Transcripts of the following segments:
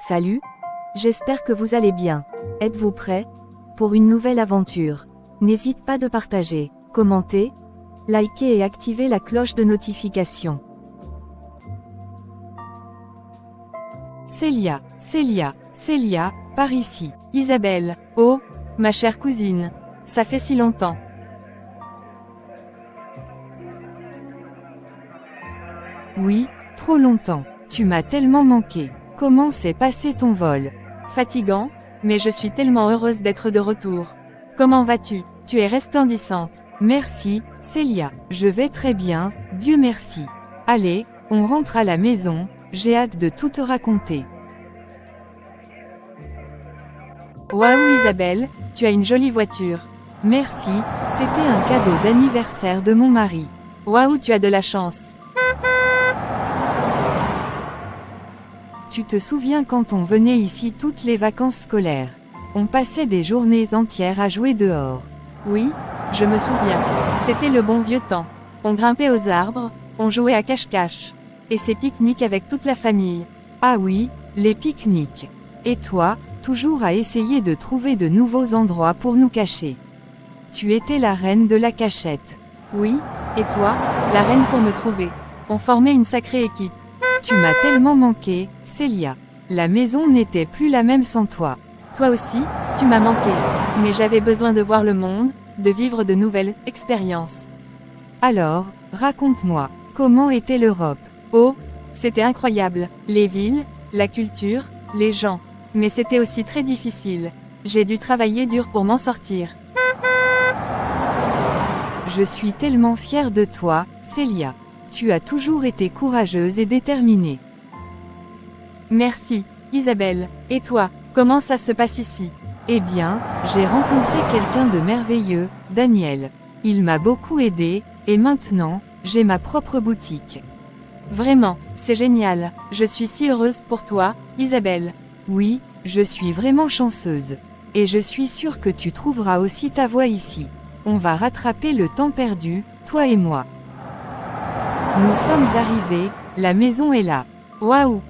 Salut. J'espère que vous allez bien. Êtes-vous prêts pour une nouvelle aventure? N'hésite pas de partager, commenter, liker et activer la cloche de notification. Célia, par ici. Isabelle, oh, ma chère cousine. Ça fait si longtemps. Oui, trop longtemps. Tu m'as tellement manqué. Comment s'est passé ton vol? Fatigant, mais je suis tellement heureuse d'être de retour. Comment vas-tu? Tu es resplendissante. Merci, Célia. Je vais très bien, Dieu merci. Allez, on rentre à la maison, j'ai hâte de tout te raconter. Waouh Isabelle, tu as une jolie voiture. Merci, c'était un cadeau d'anniversaire de mon mari. Waouh, tu as de la chance. Tu te souviens quand on venait ici toutes les vacances scolaires? On passait des journées entières à jouer dehors. Oui, je me souviens. C'était le bon vieux temps. On grimpait aux arbres, on jouait à cache-cache. Et ces pique-niques avec toute la famille. Ah oui, les pique-niques. Et toi, toujours à essayer de trouver de nouveaux endroits pour nous cacher. Tu étais la reine de la cachette. Oui, et toi, la reine pour me trouver. On formait une sacrée équipe. Tu m'as tellement manqué, Célia. La maison n'était plus la même sans toi. Toi aussi, tu m'as manqué. Mais j'avais besoin de voir le monde, de vivre de nouvelles expériences. Alors, raconte-moi, comment était l'Europe? Oh, c'était incroyable. Les villes, la culture, les gens. Mais c'était aussi très difficile. J'ai dû travailler dur pour m'en sortir. Je suis tellement fière de toi, Célia. Tu as toujours été courageuse et déterminée. Merci, Isabelle. Et toi, comment ça se passe ici? Eh bien, j'ai rencontré quelqu'un de merveilleux, Daniel. Il m'a beaucoup aidé, et maintenant, j'ai ma propre boutique. Vraiment, c'est génial. Je suis si heureuse pour toi, Isabelle. Oui, je suis vraiment chanceuse. Et je suis sûre que tu trouveras aussi ta voie ici. On va rattraper le temps perdu, toi et moi. Nous sommes arrivés, la maison est là. Waouh!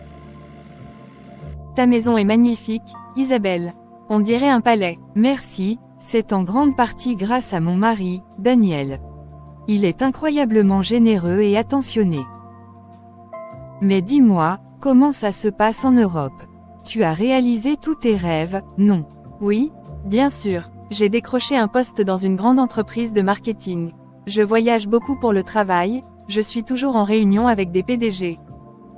Ta maison est magnifique, Isabelle. On dirait un palais. Merci, c'est en grande partie grâce à mon mari, Daniel. Il est incroyablement généreux et attentionné. Mais dis-moi, comment ça se passe en Europe? Tu as réalisé tous tes rêves, non? Oui, bien sûr. J'ai décroché un poste dans une grande entreprise de marketing. Je voyage beaucoup pour le travail, je suis toujours en réunion avec des PDG.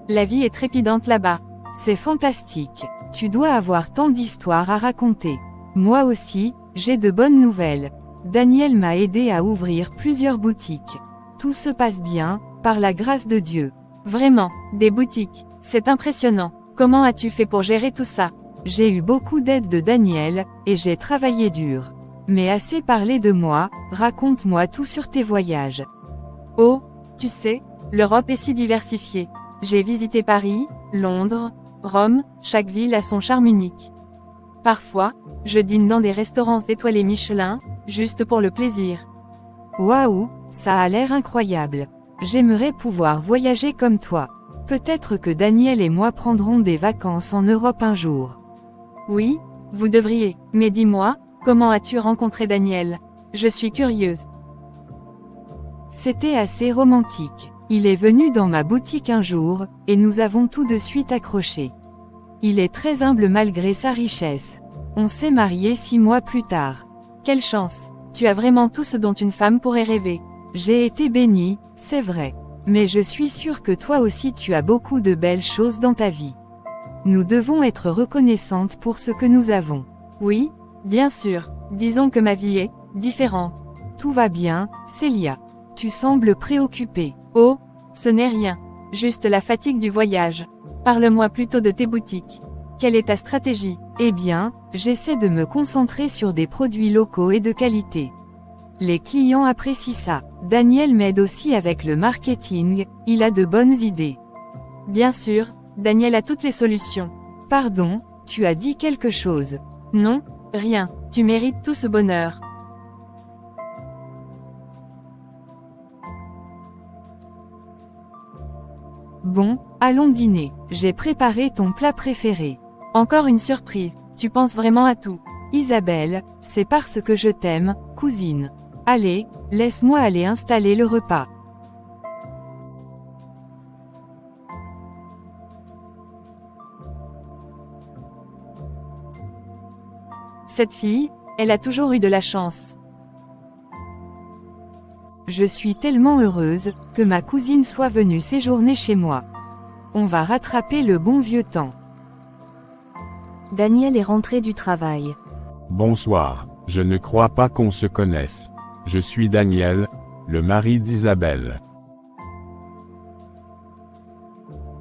La vie est trépidante là-bas. C'est fantastique. Tu dois avoir tant d'histoires à raconter. Moi aussi, j'ai de bonnes nouvelles. Daniel m'a aidé à ouvrir plusieurs boutiques. Tout se passe bien, par la grâce de Dieu. Vraiment, des boutiques. C'est impressionnant. Comment as-tu fait pour gérer tout ça? J'ai eu beaucoup d'aide de Daniel, et j'ai travaillé dur. Mais assez parlé de moi, raconte-moi tout sur tes voyages. Oh, tu sais, l'Europe est si diversifiée. J'ai visité Paris, Londres, Rome, chaque ville a son charme unique. Parfois, je dîne dans des restaurants étoilés Michelin, juste pour le plaisir. Waouh, ça a l'air incroyable. J'aimerais pouvoir voyager comme toi. Peut-être que Daniel et moi prendrons des vacances en Europe un jour. Oui, vous devriez. Mais dis-moi, comment as-tu rencontré Daniel? Je suis curieuse. C'était assez romantique. Il est venu dans ma boutique un jour, et nous avons tout de suite accroché. Il est très humble malgré sa richesse. On s'est mariés 6 mois plus tard. Quelle chance! Tu as vraiment tout ce dont une femme pourrait rêver. J'ai été bénie, c'est vrai. Mais je suis sûre que toi aussi tu as beaucoup de belles choses dans ta vie. Nous devons être reconnaissantes pour ce que nous avons. Oui, bien sûr. Disons que ma vie est différente. Tout va bien, Célia. Tu sembles préoccupée. Oh, ce n'est rien. Juste la fatigue du voyage. Parle-moi plutôt de tes boutiques. Quelle est ta stratégie? Eh bien, j'essaie de me concentrer sur des produits locaux et de qualité. Les clients apprécient ça. Daniel m'aide aussi avec le marketing, il a de bonnes idées. Bien sûr, Daniel a toutes les solutions. Pardon, tu as dit quelque chose. Non, rien. Tu mérites tout ce bonheur. Bon, allons dîner. J'ai préparé ton plat préféré. Encore une surprise, tu penses vraiment à tout. Isabelle, c'est parce que je t'aime, cousine. Allez, laisse-moi aller installer le repas. Cette fille, elle a toujours eu de la chance. Je suis tellement heureuse que ma cousine soit venue séjourner chez moi. On va rattraper le bon vieux temps. Daniel est rentré du travail. Bonsoir, je ne crois pas qu'on se connaisse. Je suis Daniel, le mari d'Isabelle.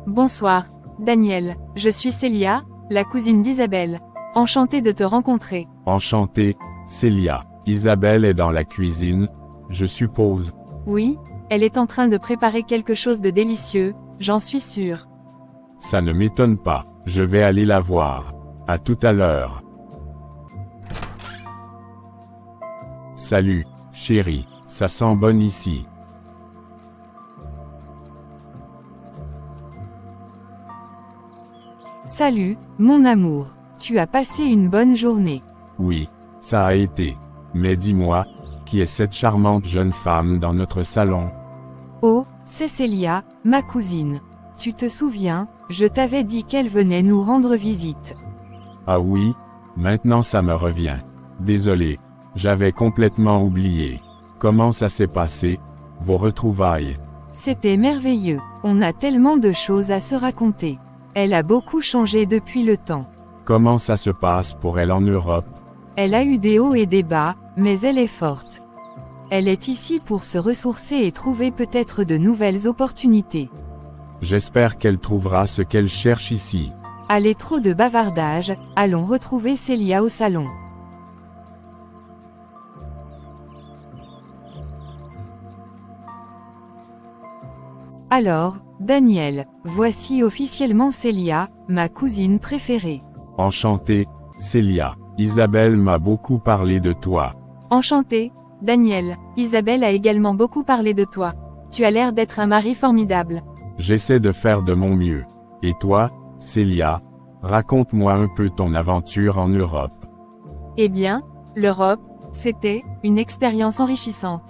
Bonsoir, Daniel, je suis Célia, la cousine d'Isabelle. Enchantée de te rencontrer. Enchanté, Célia. Isabelle est dans la cuisine, je suppose. Oui, elle est en train de préparer quelque chose de délicieux, j'en suis sûre. Ça ne m'étonne pas, je vais aller la voir. À tout à l'heure. Salut, chérie, ça sent bon ici. Salut, mon amour. Tu as passé une bonne journée. Oui, ça a été. Mais dis-moi, qui est cette charmante jeune femme dans notre salon? Oh, c'est Célia, ma cousine. Tu te souviens, je t'avais dit qu'elle venait nous rendre visite. Ah oui, maintenant ça me revient. Désolé, j'avais complètement oublié. Comment ça s'est passé, vos retrouvailles? C'était merveilleux, on a tellement de choses à se raconter. Elle a beaucoup changé depuis le temps. Comment ça se passe pour elle en Europe? Elle a eu des hauts et des bas, mais elle est forte. Elle est ici pour se ressourcer et trouver peut-être de nouvelles opportunités. J'espère qu'elle trouvera ce qu'elle cherche ici. Allez, trop de bavardage, allons retrouver Célia au salon. Alors, Daniel, voici officiellement Célia, ma cousine préférée. Enchanté, Célia. Isabelle m'a beaucoup parlé de toi. Enchantée, Daniel, Isabelle a également beaucoup parlé de toi. Tu as l'air d'être un mari formidable. J'essaie de faire de mon mieux. Et toi, Célia, raconte-moi un peu ton aventure en Europe. Eh bien, l'Europe, c'était une expérience enrichissante.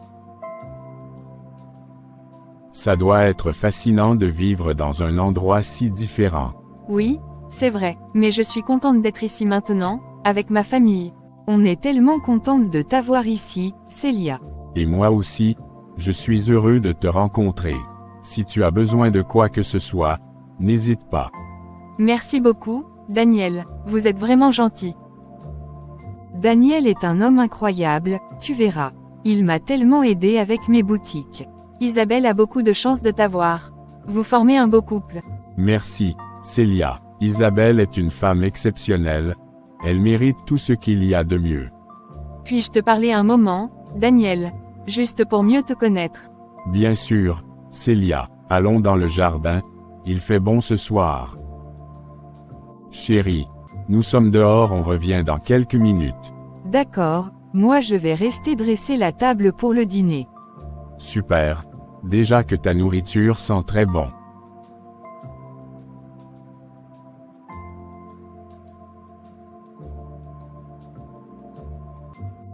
Ça doit être fascinant de vivre dans un endroit si différent. Oui, c'est vrai, mais je suis contente d'être ici maintenant, avec ma famille. On est tellement contente de t'avoir ici, Célia. Et moi aussi, je suis heureux de te rencontrer. Si tu as besoin de quoi que ce soit, n'hésite pas. Merci beaucoup, Daniel, vous êtes vraiment gentil. Daniel est un homme incroyable, tu verras. Il m'a tellement aidé avec mes boutiques. Isabelle a beaucoup de chance de t'avoir. Vous formez un beau couple. Merci, Célia. Isabelle est une femme exceptionnelle. Elle mérite tout ce qu'il y a de mieux. Puis-je te parler un moment, Daniel, juste pour mieux te connaître? Bien sûr, Célia. Allons dans le jardin. Il fait bon ce soir. Chérie, nous sommes dehors, on revient dans quelques minutes. D'accord, moi je vais rester dresser la table pour le dîner. Super. Déjà que ta nourriture sent très bon.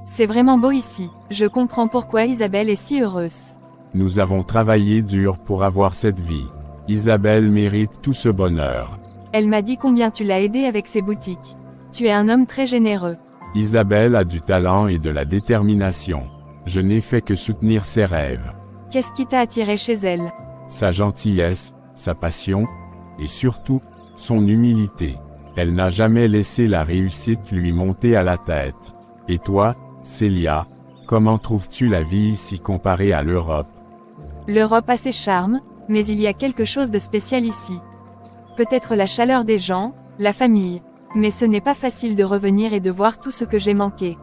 C'est vraiment beau ici, je comprends pourquoi Isabelle est si heureuse. Nous avons travaillé dur pour avoir cette vie. Isabelle mérite tout ce bonheur. Elle m'a dit combien tu l'as aidée avec ses boutiques. Tu es un homme très généreux. Isabelle a du talent et de la détermination. Je n'ai fait que soutenir ses rêves. Qu'est-ce qui t'a attiré chez elle? Sa gentillesse, sa passion, et surtout, son humilité. Elle n'a jamais laissé la réussite lui monter à la tête. Et toi, Célia, comment trouves-tu la vie ici comparée à l'Europe? L'Europe a ses charmes, mais il y a quelque chose de spécial ici. Peut-être la chaleur des gens, la famille. Mais ce n'est pas facile de revenir et de voir tout ce que j'ai manqué.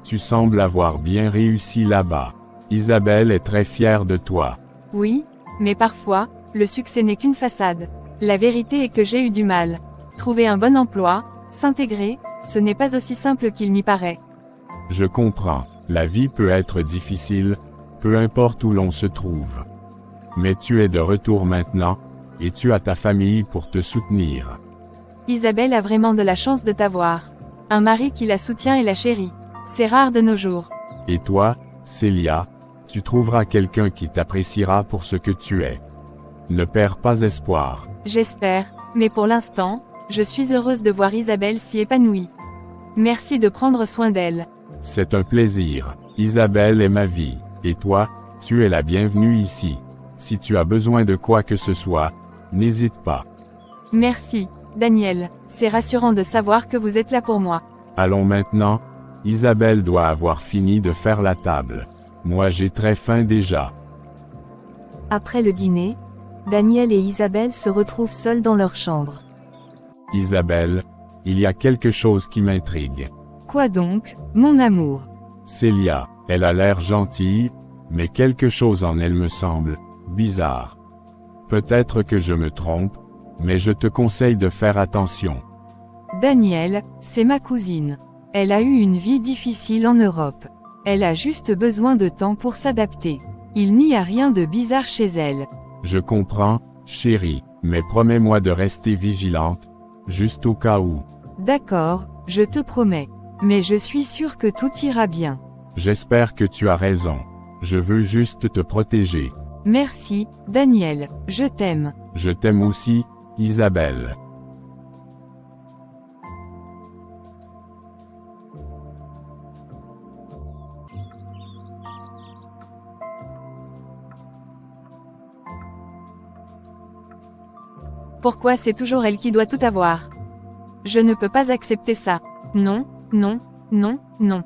Tu sembles avoir bien réussi là-bas. Isabelle est très fière de toi. Oui, mais parfois, le succès n'est qu'une façade. La vérité est que j'ai eu du mal. Trouver un bon emploi, s'intégrer, ce n'est pas aussi simple qu'il n'y paraît. Je comprends, la vie peut être difficile, peu importe où l'on se trouve. Mais tu es de retour maintenant, et tu as ta famille pour te soutenir. Isabelle a vraiment de la chance de t'avoir. Un mari qui la soutient et la chérit. C'est rare de nos jours. Et toi, Célia, tu trouveras quelqu'un qui t'appréciera pour ce que tu es. Ne perds pas espoir. J'espère, mais pour l'instant, je suis heureuse de voir Isabelle si épanouie. Merci de prendre soin d'elle. C'est un plaisir. Isabelle est ma vie. Et toi, tu es la bienvenue ici. Si tu as besoin de quoi que ce soit, n'hésite pas. Merci, Daniel. C'est rassurant de savoir que vous êtes là pour moi. Allons maintenant. Isabelle doit avoir fini de faire la table. Moi j'ai très faim déjà. Après le dîner, Daniel et Isabelle se retrouvent seuls dans leur chambre. Isabelle, il y a quelque chose qui m'intrigue. Quoi donc, mon amour? Célia, elle a l'air gentille, mais quelque chose en elle me semble bizarre. Peut-être que je me trompe, mais je te conseille de faire attention. Daniel, c'est ma cousine. Elle a eu une vie difficile en Europe. Elle a juste besoin de temps pour s'adapter. Il n'y a rien de bizarre chez elle. Je comprends, chérie, mais promets-moi de rester vigilante, juste au cas où. D'accord, je te promets. Mais je suis sûre que tout ira bien. J'espère que tu as raison. Je veux juste te protéger. Merci, Daniel, je t'aime. Je t'aime aussi, Isabelle. Pourquoi c'est toujours elle qui doit tout avoir? Je ne peux pas accepter ça. Non, non, non, non.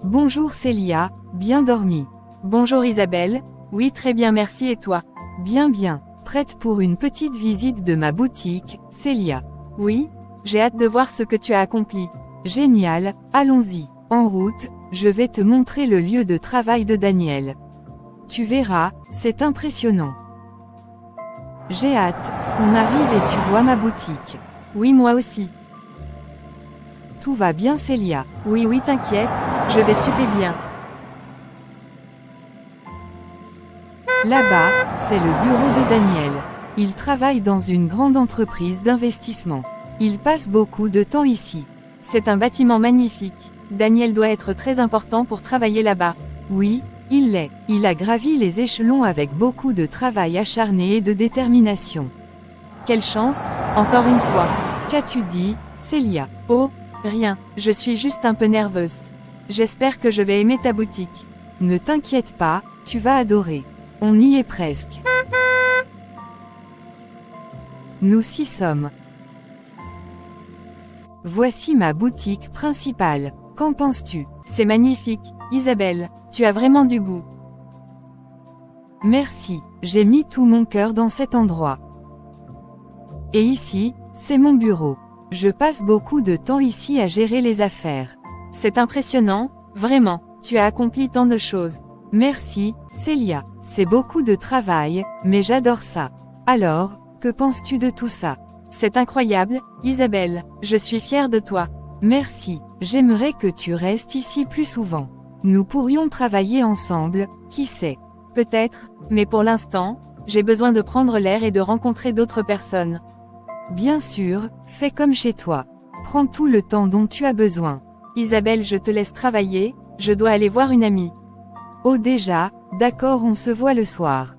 Bonjour Célia, bien dormi. Bonjour Isabelle, oui très bien merci et toi? Bien bien, prête pour une petite visite de ma boutique, Célia. Oui, j'ai hâte de voir ce que tu as accompli. Génial, allons-y. En route, je vais te montrer le lieu de travail de Daniel. Tu verras, c'est impressionnant. J'ai hâte qu'on arrive et tu vois ma boutique. Oui moi aussi. Tout va bien Célia? Oui oui t'inquiète, je vais super bien. Là-bas, c'est le bureau de Daniel. Il travaille dans une grande entreprise d'investissement. Il passe beaucoup de temps ici. C'est un bâtiment magnifique. Daniel doit être très important pour travailler là-bas. Oui, il l'est. Il a gravi les échelons avec beaucoup de travail acharné et de détermination. Quelle chance, encore une fois. Qu'as-tu dit, Célia? Oh, rien, je suis juste un peu nerveuse. J'espère que je vais aimer ta boutique. Ne t'inquiète pas, tu vas adorer. On y est presque. Nous y sommes. Voici ma boutique principale. Qu'en penses-tu? C'est magnifique, Isabelle, tu as vraiment du goût. Merci, j'ai mis tout mon cœur dans cet endroit. Et ici, c'est mon bureau. Je passe beaucoup de temps ici à gérer les affaires. C'est impressionnant, vraiment, tu as accompli tant de choses. Merci, Célia. C'est beaucoup de travail, mais j'adore ça. Alors, que penses-tu de tout ça? C'est incroyable, Isabelle, je suis fière de toi. Merci, j'aimerais que tu restes ici plus souvent. Nous pourrions travailler ensemble, qui sait? Peut-être, mais pour l'instant, j'ai besoin de prendre l'air et de rencontrer d'autres personnes. Bien sûr, fais comme chez toi. Prends tout le temps dont tu as besoin. Isabelle, je te laisse travailler, je dois aller voir une amie. Oh déjà, d'accord, on se voit le soir.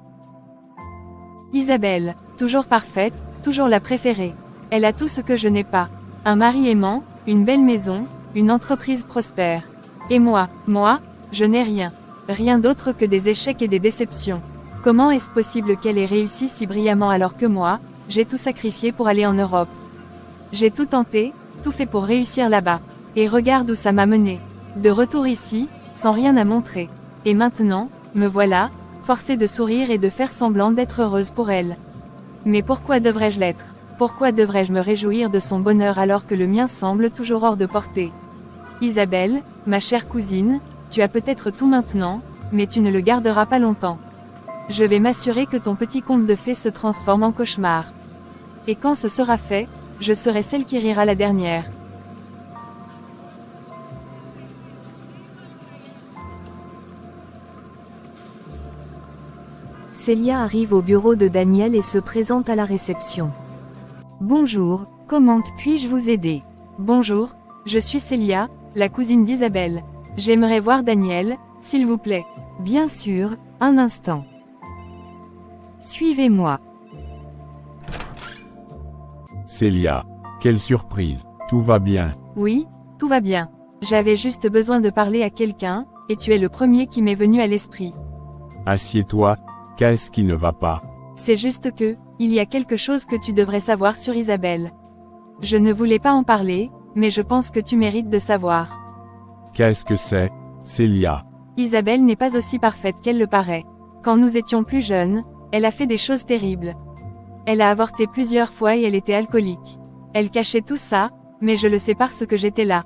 Isabelle, toujours parfaite, toujours la préférée. Elle a tout ce que je n'ai pas. Un mari aimant, une belle maison, une entreprise prospère. Et moi, je n'ai rien. Rien d'autre que des échecs et des déceptions. Comment est-ce possible qu'elle ait réussi si brillamment alors que moi, j'ai tout sacrifié pour aller en Europe? J'ai tout tenté, tout fait pour réussir là-bas. Et regarde où ça m'a mené. De retour ici, sans rien à montrer. Et maintenant, me voilà, forcée de sourire et de faire semblant d'être heureuse pour elle. Mais pourquoi devrais-je l'être? Pourquoi devrais-je me réjouir de son bonheur alors que le mien semble toujours hors de portée? Isabelle, ma chère cousine, tu as peut-être tout maintenant, mais tu ne le garderas pas longtemps. Je vais m'assurer que ton petit conte de fées se transforme en cauchemar. Et quand ce sera fait, je serai celle qui rira la dernière. Célia arrive au bureau de Daniel et se présente à la réception. Bonjour, comment puis-je vous aider? Bonjour, je suis Célia, la cousine d'Isabelle. J'aimerais voir Daniel, s'il vous plaît. Bien sûr, un instant. Suivez-moi. Célia, quelle surprise, tout va bien. Oui, tout va bien. J'avais juste besoin de parler à quelqu'un, et tu es le premier qui m'est venu à l'esprit. Assieds-toi, qu'est-ce qui ne va pas? C'est juste que, il y a quelque chose que tu devrais savoir sur Isabelle. Je ne voulais pas en parler, mais je pense que tu mérites de savoir. Qu'est-ce que c'est, Célia? Isabelle n'est pas aussi parfaite qu'elle le paraît. Quand nous étions plus jeunes, elle a fait des choses terribles. Elle a avorté plusieurs fois et elle était alcoolique. Elle cachait tout ça, mais je le sais parce que j'étais là.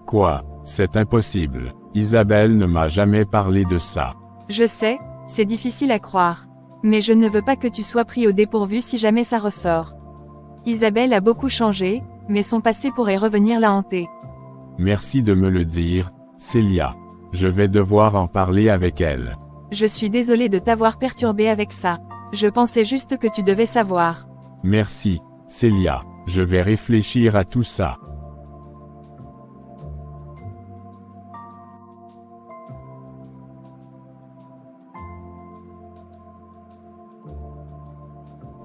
Quoi? C'est impossible. Isabelle ne m'a jamais parlé de ça. Je sais, c'est difficile à croire. Mais je ne veux pas que tu sois pris au dépourvu si jamais ça ressort. Isabelle a beaucoup changé, mais son passé pourrait revenir la hanter. Merci de me le dire, Célia. Je vais devoir en parler avec elle. Je suis désolée de t'avoir perturbé avec ça. Je pensais juste que tu devais savoir. Merci, Célia. Je vais réfléchir à tout ça.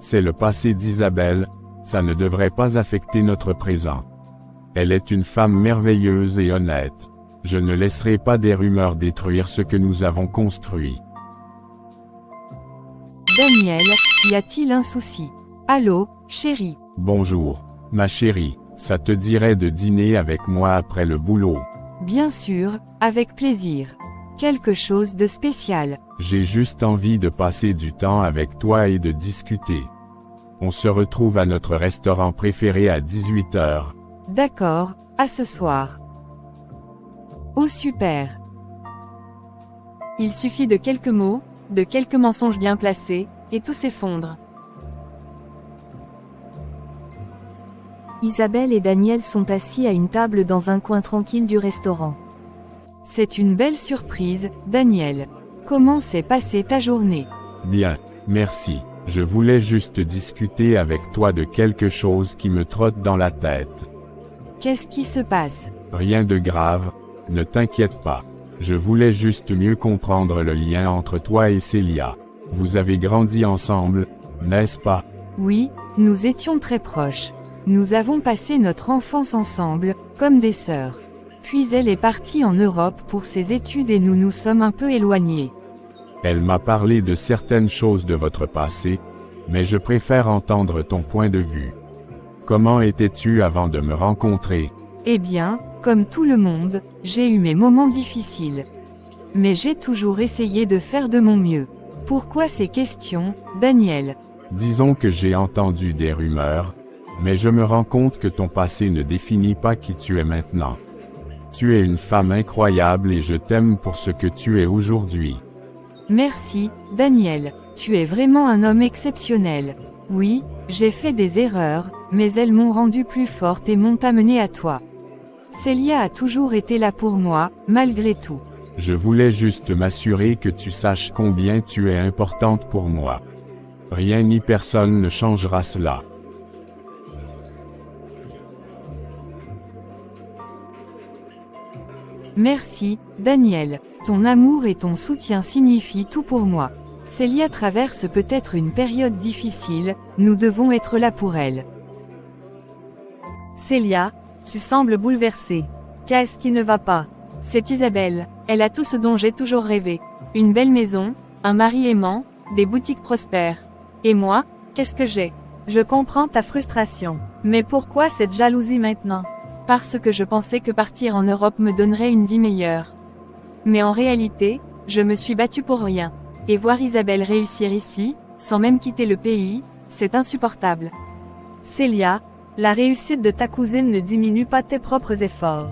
C'est le passé d'Isabelle, ça ne devrait pas affecter notre présent. Elle est une femme merveilleuse et honnête. Je ne laisserai pas des rumeurs détruire ce que nous avons construit. Daniel, y a-t-il un souci? Allô, chérie? Bonjour, ma chérie, ça te dirait de dîner avec moi après le boulot? Bien sûr, avec plaisir. Quelque chose de spécial. J'ai juste envie de passer du temps avec toi et de discuter. On se retrouve à notre restaurant préféré à 18 h. D'accord, à ce soir. Oh super. Il suffit de quelques mots, de quelques mensonges bien placés, et tout s'effondre. Isabelle et Daniel sont assis à une table dans un coin tranquille du restaurant. C'est une belle surprise, Daniel. Comment s'est passée ta journée? Bien, merci. Je voulais juste discuter avec toi de quelque chose qui me trotte dans la tête. Qu'est-ce qui se passe? Rien de grave, ne t'inquiète pas. Je voulais juste mieux comprendre le lien entre toi et Célia. Vous avez grandi ensemble, n'est-ce pas? Oui, nous étions très proches. Nous avons passé notre enfance ensemble, comme des sœurs. Puis elle est partie en Europe pour ses études et nous nous sommes un peu éloignés. Elle m'a parlé de certaines choses de votre passé, mais je préfère entendre ton point de vue. Comment étais-tu avant de me rencontrer? Eh bien, comme tout le monde, j'ai eu mes moments difficiles. Mais j'ai toujours essayé de faire de mon mieux. Pourquoi ces questions, Daniel? Disons que j'ai entendu des rumeurs, mais je me rends compte que ton passé ne définit pas qui tu es maintenant. Tu es une femme incroyable et je t'aime pour ce que tu es aujourd'hui. Merci, Daniel. Tu es vraiment un homme exceptionnel. Oui, j'ai fait des erreurs, mais elles m'ont rendue plus forte et m'ont amenée à toi. Célia a toujours été là pour moi, malgré tout. Je voulais juste m'assurer que tu saches combien tu es importante pour moi. Rien ni personne ne changera cela. Merci, Daniel. Ton amour et ton soutien signifient tout pour moi. Célia traverse peut-être une période difficile, nous devons être là pour elle. Célia, tu sembles bouleversée. Qu'est-ce qui ne va pas? C'est Isabelle, elle a tout ce dont j'ai toujours rêvé. Une belle maison, un mari aimant, des boutiques prospères. Et moi, qu'est-ce que j'ai? Je comprends ta frustration. Mais pourquoi cette jalousie maintenant? Parce que je pensais que partir en Europe me donnerait une vie meilleure. Mais en réalité, je me suis battue pour rien. Et voir Isabelle réussir ici, sans même quitter le pays, c'est insupportable. Célia, la réussite de ta cousine ne diminue pas tes propres efforts.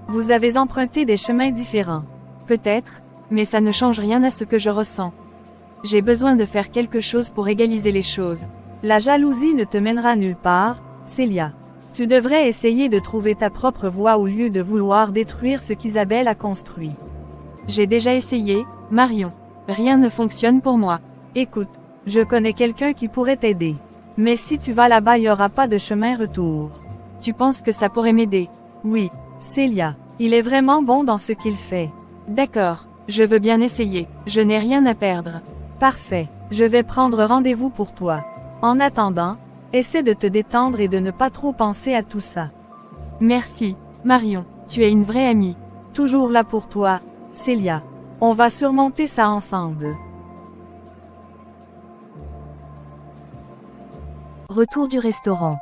Vous avez emprunté des chemins différents. Peut-être, mais ça ne change rien à ce que je ressens. J'ai besoin de faire quelque chose pour égaliser les choses. La jalousie ne te mènera nulle part, Célia. Tu devrais essayer de trouver ta propre voie au lieu de vouloir détruire ce qu'Isabelle a construit. J'ai déjà essayé, Marion. Rien ne fonctionne pour moi. Écoute, je connais quelqu'un qui pourrait t'aider. Mais si tu vas là-bas, il n'y aura pas de chemin retour. Tu penses que ça pourrait m'aider? Oui, Célia. Il est vraiment bon dans ce qu'il fait. D'accord, je veux bien essayer, je n'ai rien à perdre. Parfait, je vais prendre rendez-vous pour toi. En attendant, essaie de te détendre et de ne pas trop penser à tout ça. Merci, Marion, tu es une vraie amie. Toujours là pour toi, Célia. On va surmonter ça ensemble. Retour du restaurant.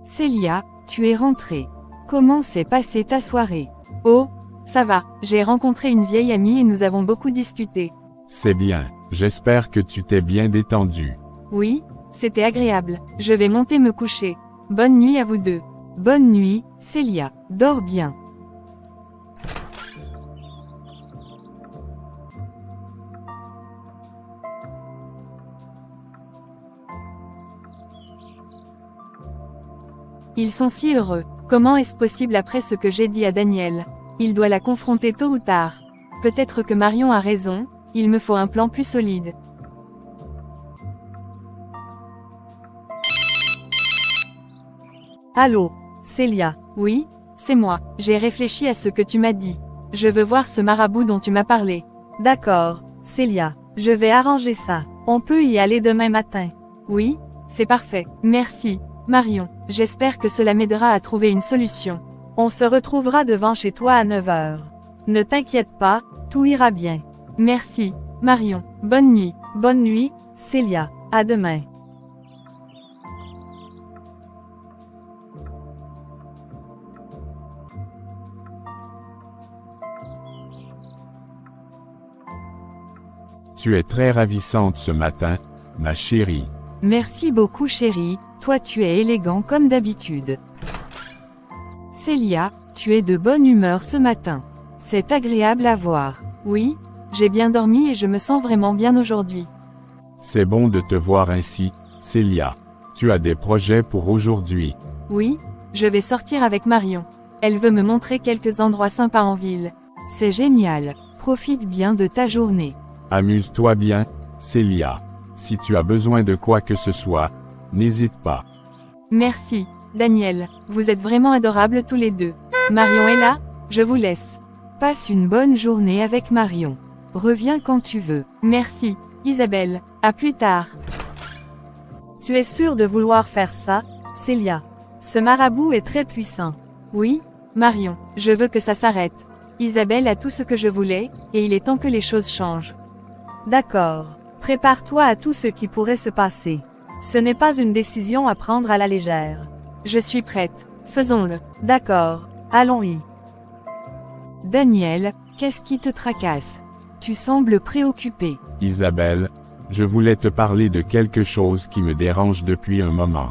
Célia, tu es rentrée. Comment s'est passée ta soirée? Oh, ça va, j'ai rencontré une vieille amie et nous avons beaucoup discuté. C'est bien, j'espère que tu t'es bien détendu. Oui, c'était agréable, je vais monter me coucher. Bonne nuit à vous deux. Bonne nuit, Célia, dors bien. Ils sont si heureux. Comment est-ce possible après ce que j'ai dit à Daniel? Il doit la confronter tôt ou tard. Peut-être que Marion a raison, il me faut un plan plus solide. Allô, Célia. Oui, c'est moi, j'ai réfléchi à ce que tu m'as dit. Je veux voir ce marabout dont tu m'as parlé. D'accord, Célia. Je vais arranger ça. On peut y aller demain matin. Oui, c'est parfait. Merci, Marion. J'espère que cela m'aidera à trouver une solution. On se retrouvera devant chez toi à 9 h. Ne t'inquiète pas, tout ira bien. Merci, Marion. Bonne nuit. Bonne nuit, Célia. À demain. Tu es très ravissante ce matin, ma chérie. Merci beaucoup chérie, toi tu es élégant comme d'habitude. Célia, tu es de bonne humeur ce matin. C'est agréable à voir. Oui, j'ai bien dormi et je me sens vraiment bien aujourd'hui. C'est bon de te voir ainsi, Célia. Tu as des projets pour aujourd'hui. Oui, je vais sortir avec Marion. Elle veut me montrer quelques endroits sympas en ville. C'est génial, profite bien de ta journée. Amuse-toi bien, Célia. Si tu as besoin de quoi que ce soit, n'hésite pas. Merci, Daniel, vous êtes vraiment adorables tous les deux. Marion est là, je vous laisse. Passe une bonne journée avec Marion. Reviens quand tu veux. Merci, Isabelle, à plus tard. Tu es sûre de vouloir faire ça, Célia? Ce marabout est très puissant. Oui, Marion, je veux que ça s'arrête. Isabelle a tout ce que je voulais, et il est temps que les choses changent. D'accord. Prépare-toi à tout ce qui pourrait se passer. Ce n'est pas une décision à prendre à la légère. Je suis prête. Faisons-le. D'accord. Allons-y. Daniel, qu'est-ce qui te tracasse? Tu sembles préoccupé. Isabelle, je voulais te parler de quelque chose qui me dérange depuis un moment.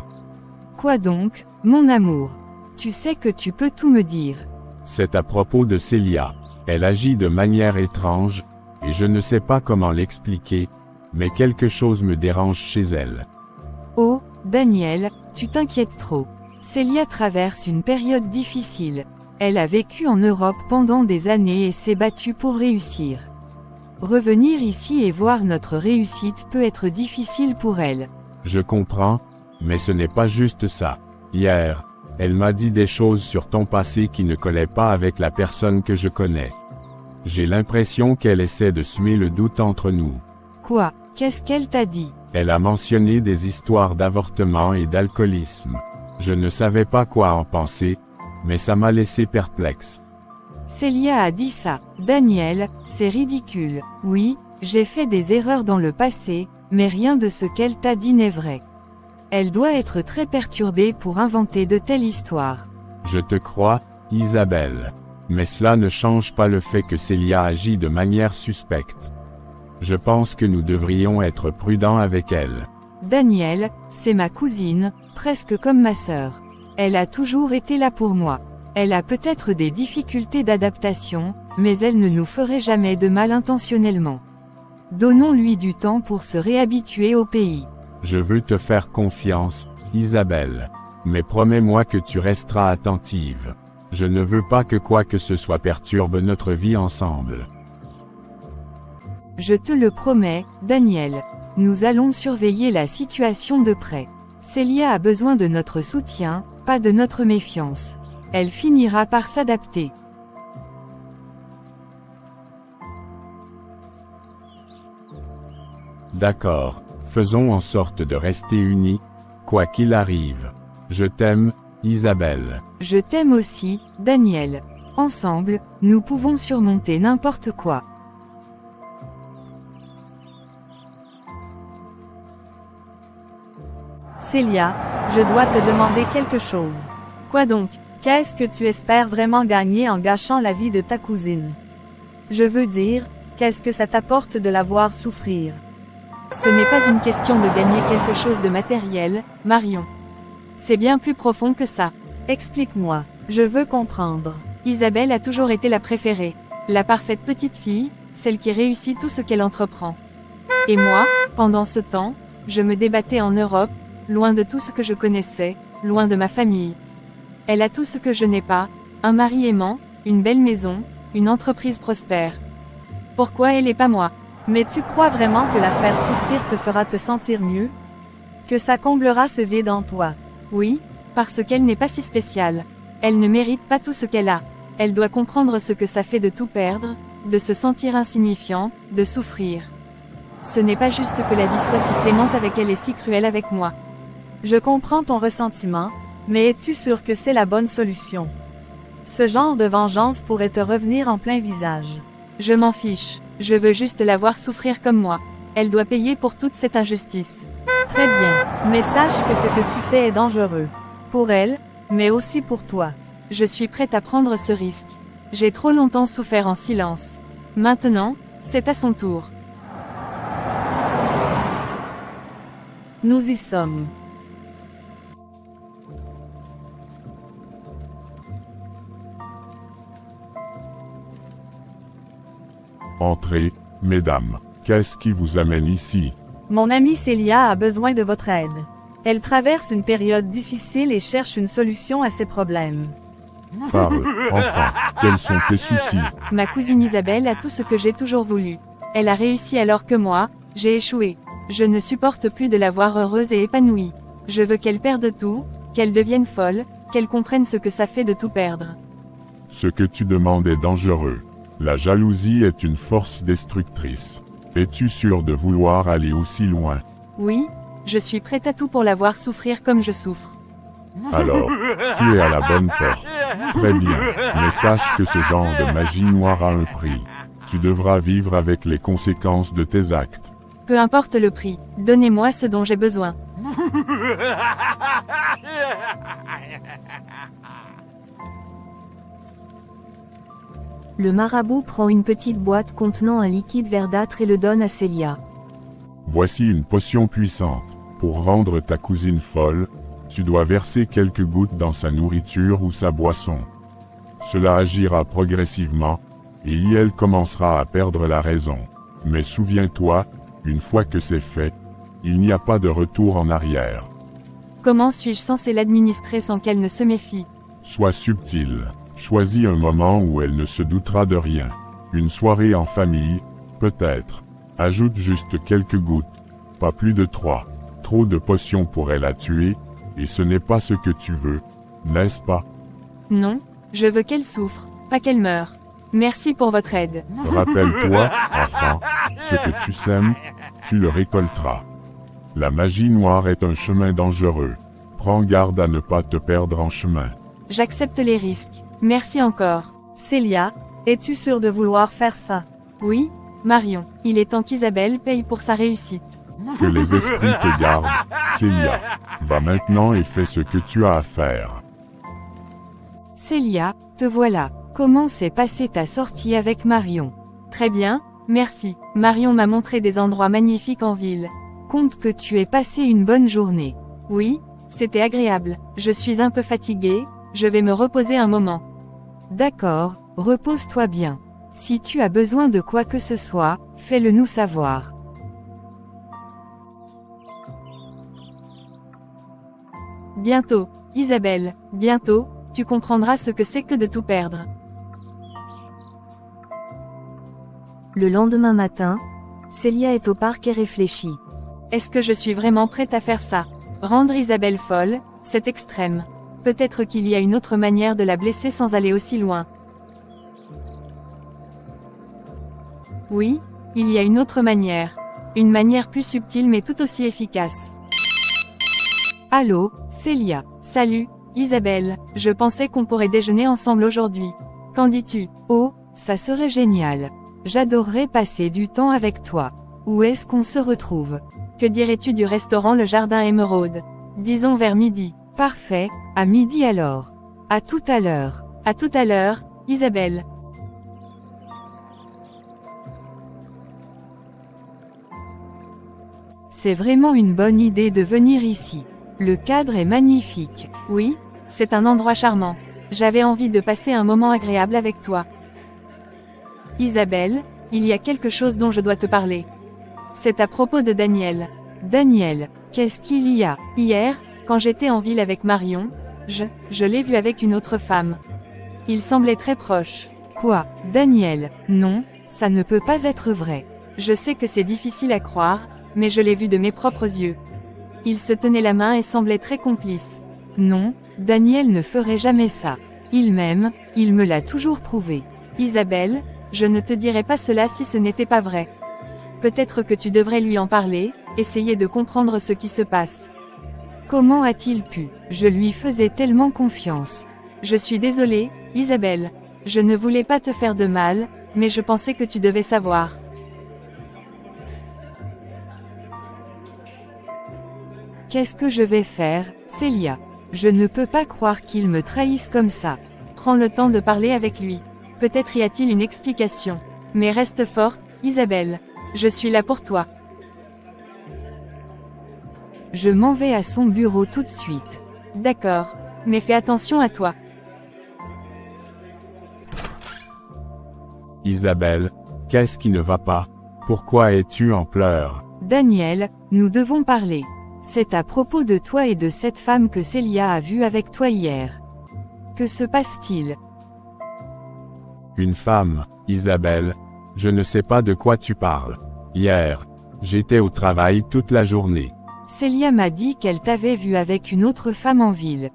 Quoi donc, mon amour? Tu sais que tu peux tout me dire. C'est à propos de Célia. Elle agit de manière étrange, et je ne sais pas comment l'expliquer, mais quelque chose me dérange chez elle. Oh, Daniel, tu t'inquiètes trop. Célia traverse une période difficile. Elle a vécu en Europe pendant des années et s'est battue pour réussir. Revenir ici et voir notre réussite peut être difficile pour elle. Je comprends, mais ce n'est pas juste ça. Hier, elle m'a dit des choses sur ton passé qui ne collaient pas avec la personne que je connais. J'ai l'impression qu'elle essaie de semer le doute entre nous. Quoi? Qu'est-ce qu'elle t'a dit? Elle a mentionné des histoires d'avortement et d'alcoolisme. Je ne savais pas quoi en penser, mais ça m'a laissé perplexe. Célia a dit ça. Daniel, c'est ridicule. Oui, j'ai fait des erreurs dans le passé, mais rien de ce qu'elle t'a dit n'est vrai. Elle doit être très perturbée pour inventer de telles histoires. Je te crois, Isabelle. Mais cela ne change pas le fait que Célia agit de manière suspecte. Je pense que nous devrions être prudents avec elle. Daniel, c'est ma cousine, presque comme ma sœur. Elle a toujours été là pour moi. Elle a peut-être des difficultés d'adaptation, mais elle ne nous ferait jamais de mal intentionnellement. Donnons-lui du temps pour se réhabituer au pays. Je veux te faire confiance, Isabelle. Mais promets-moi que tu resteras attentive. Je ne veux pas que quoi que ce soit perturbe notre vie ensemble. Je te le promets, Daniel. Nous allons surveiller la situation de près. Célia a besoin de notre soutien, pas de notre méfiance. Elle finira par s'adapter. D'accord, faisons en sorte de rester unis, quoi qu'il arrive. Je t'aime, Isabelle. Je t'aime aussi, Daniel. Ensemble, nous pouvons surmonter n'importe quoi. Célia, je dois te demander quelque chose. Quoi donc? Qu'est-ce que tu espères vraiment gagner en gâchant la vie de ta cousine? Je veux dire, qu'est-ce que ça t'apporte de la voir souffrir? Ce n'est pas une question de gagner quelque chose de matériel, Marion. C'est bien plus profond que ça. Explique-moi, je veux comprendre. Isabelle a toujours été la préférée. La parfaite petite fille, celle qui réussit tout ce qu'elle entreprend. Et moi, pendant ce temps, je me débattais en Europe, loin de tout ce que je connaissais, loin de ma famille. Elle a tout ce que je n'ai pas, un mari aimant, une belle maison, une entreprise prospère. Pourquoi elle et pas moi? Mais tu crois vraiment que la faire souffrir te fera te sentir mieux? Que ça comblera ce vide en toi? Oui, parce qu'elle n'est pas si spéciale. Elle ne mérite pas tout ce qu'elle a. Elle doit comprendre ce que ça fait de tout perdre, de se sentir insignifiant, de souffrir. Ce n'est pas juste que la vie soit si clémente avec elle et si cruelle avec moi. Je comprends ton ressentiment, mais es-tu sûr que c'est la bonne solution? Ce genre de vengeance pourrait te revenir en plein visage. Je m'en fiche. Je veux juste la voir souffrir comme moi. Elle doit payer pour toute cette injustice. Très bien, mais sache que ce que tu fais est dangereux. Pour elle, mais aussi pour toi. Je suis prête à prendre ce risque. J'ai trop longtemps souffert en silence. Maintenant, c'est à son tour. Nous y sommes. Entrez, mesdames. Qu'est-ce qui vous amène ici? Mon amie Célia a besoin de votre aide. Elle traverse une période difficile et cherche une solution à ses problèmes. Parle, enfin, quels sont tes soucis? Ma cousine Isabelle a tout ce que j'ai toujours voulu. Elle a réussi alors que moi, j'ai échoué. Je ne supporte plus de la voir heureuse et épanouie. Je veux qu'elle perde tout, qu'elle devienne folle, qu'elle comprenne ce que ça fait de tout perdre. Ce que tu demandes est dangereux. La jalousie est une force destructrice. Es-tu sûr de vouloir aller aussi loin? Oui, je suis prête à tout pour la voir souffrir comme je souffre. Alors, tu es à la bonne porte. Très bien, mais sache que ce genre de magie noire a un prix. Tu devras vivre avec les conséquences de tes actes. Peu importe le prix, donnez-moi ce dont j'ai besoin. Le marabout prend une petite boîte contenant un liquide verdâtre et le donne à Célia. Voici une potion puissante. Pour rendre ta cousine folle, tu dois verser quelques gouttes dans sa nourriture ou sa boisson. Cela agira progressivement, et elle commencera à perdre la raison. Mais souviens-toi, une fois que c'est fait, il n'y a pas de retour en arrière. Comment suis-je censé l'administrer sans qu'elle ne se méfie? Sois subtil. Choisis un moment où elle ne se doutera de rien. Une soirée en famille, peut-être. Ajoute juste quelques gouttes. Pas plus de 3. Trop de potions pourraient la tuer, et ce n'est pas ce que tu veux, n'est-ce pas? Non, je veux qu'elle souffre, pas qu'elle meure. Merci pour votre aide. Rappelle-toi, enfant, ce que tu sèmes, tu le récolteras. La magie noire est un chemin dangereux. Prends garde à ne pas te perdre en chemin. J'accepte les risques. Merci encore. Célia, es-tu sûre de vouloir faire ça? Oui, Marion, il est temps qu'Isabelle paye pour sa réussite. Que les esprits te gardent, Célia. Va maintenant et fais ce que tu as à faire. Célia, te voilà. Comment s'est passée ta sortie avec Marion? Très bien, merci. Marion m'a montré des endroits magnifiques en ville. Compte que tu aies passé une bonne journée. Oui, c'était agréable. Je suis un peu fatiguée, je vais me reposer un moment. D'accord, repose-toi bien. Si tu as besoin de quoi que ce soit, fais-le nous savoir. Bientôt, Isabelle, bientôt, tu comprendras ce que c'est que de tout perdre. Le lendemain matin, Célia est au parc et réfléchit. Est-ce que je suis vraiment prête à faire ça? Rendre Isabelle folle, c'est extrême. Peut-être qu'il y a une autre manière de la blesser sans aller aussi loin. Oui, il y a une autre manière. Une manière plus subtile mais tout aussi efficace. Allô, Célia. Salut, Isabelle, je pensais qu'on pourrait déjeuner ensemble aujourd'hui. Qu'en dis-tu? Oh, ça serait génial. J'adorerais passer du temps avec toi. Où est-ce qu'on se retrouve? Que dirais-tu du restaurant Le Jardin Émeraude? Disons vers midi. Parfait, à midi alors. À tout à l'heure. À tout à l'heure, Isabelle. C'est vraiment une bonne idée de venir ici. Le cadre est magnifique. Oui, c'est un endroit charmant. J'avais envie de passer un moment agréable avec toi. Isabelle, il y a quelque chose dont je dois te parler. C'est à propos de Daniel. Daniel, qu'est-ce qu'il y a? Hier, quand j'étais en ville avec Marion, je l'ai vu avec une autre femme. Il semblait très proche. Quoi, Daniel? Non, ça ne peut pas être vrai. Je sais que c'est difficile à croire, mais je l'ai vu de mes propres yeux. Il se tenait la main et semblait très complice. Non, Daniel ne ferait jamais ça. Il m'aime, il me l'a toujours prouvé. Isabelle, je ne te dirais pas cela si ce n'était pas vrai. Peut-être que tu devrais lui en parler, essayer de comprendre ce qui se passe. Comment a-t-il pu? Je lui faisais tellement confiance. Je suis désolée, Isabelle. Je ne voulais pas te faire de mal, mais je pensais que tu devais savoir. Qu'est-ce que je vais faire, Célia? Je ne peux pas croire qu'il me trahisse comme ça. Prends le temps de parler avec lui. Peut-être y a-t-il une explication. Mais reste forte, Isabelle. Je suis là pour toi. Je m'en vais à son bureau tout de suite. D'accord. Mais fais attention à toi. Isabelle, qu'est-ce qui ne va pas? Pourquoi es-tu en pleurs? Daniel, nous devons parler. C'est à propos de toi et de cette femme que Célia a vue avec toi hier. Que se passe-t-il? Une femme, Isabelle. Je ne sais pas de quoi tu parles. Hier, j'étais au travail toute la journée. Célia m'a dit qu'elle t'avait vu avec une autre femme en ville.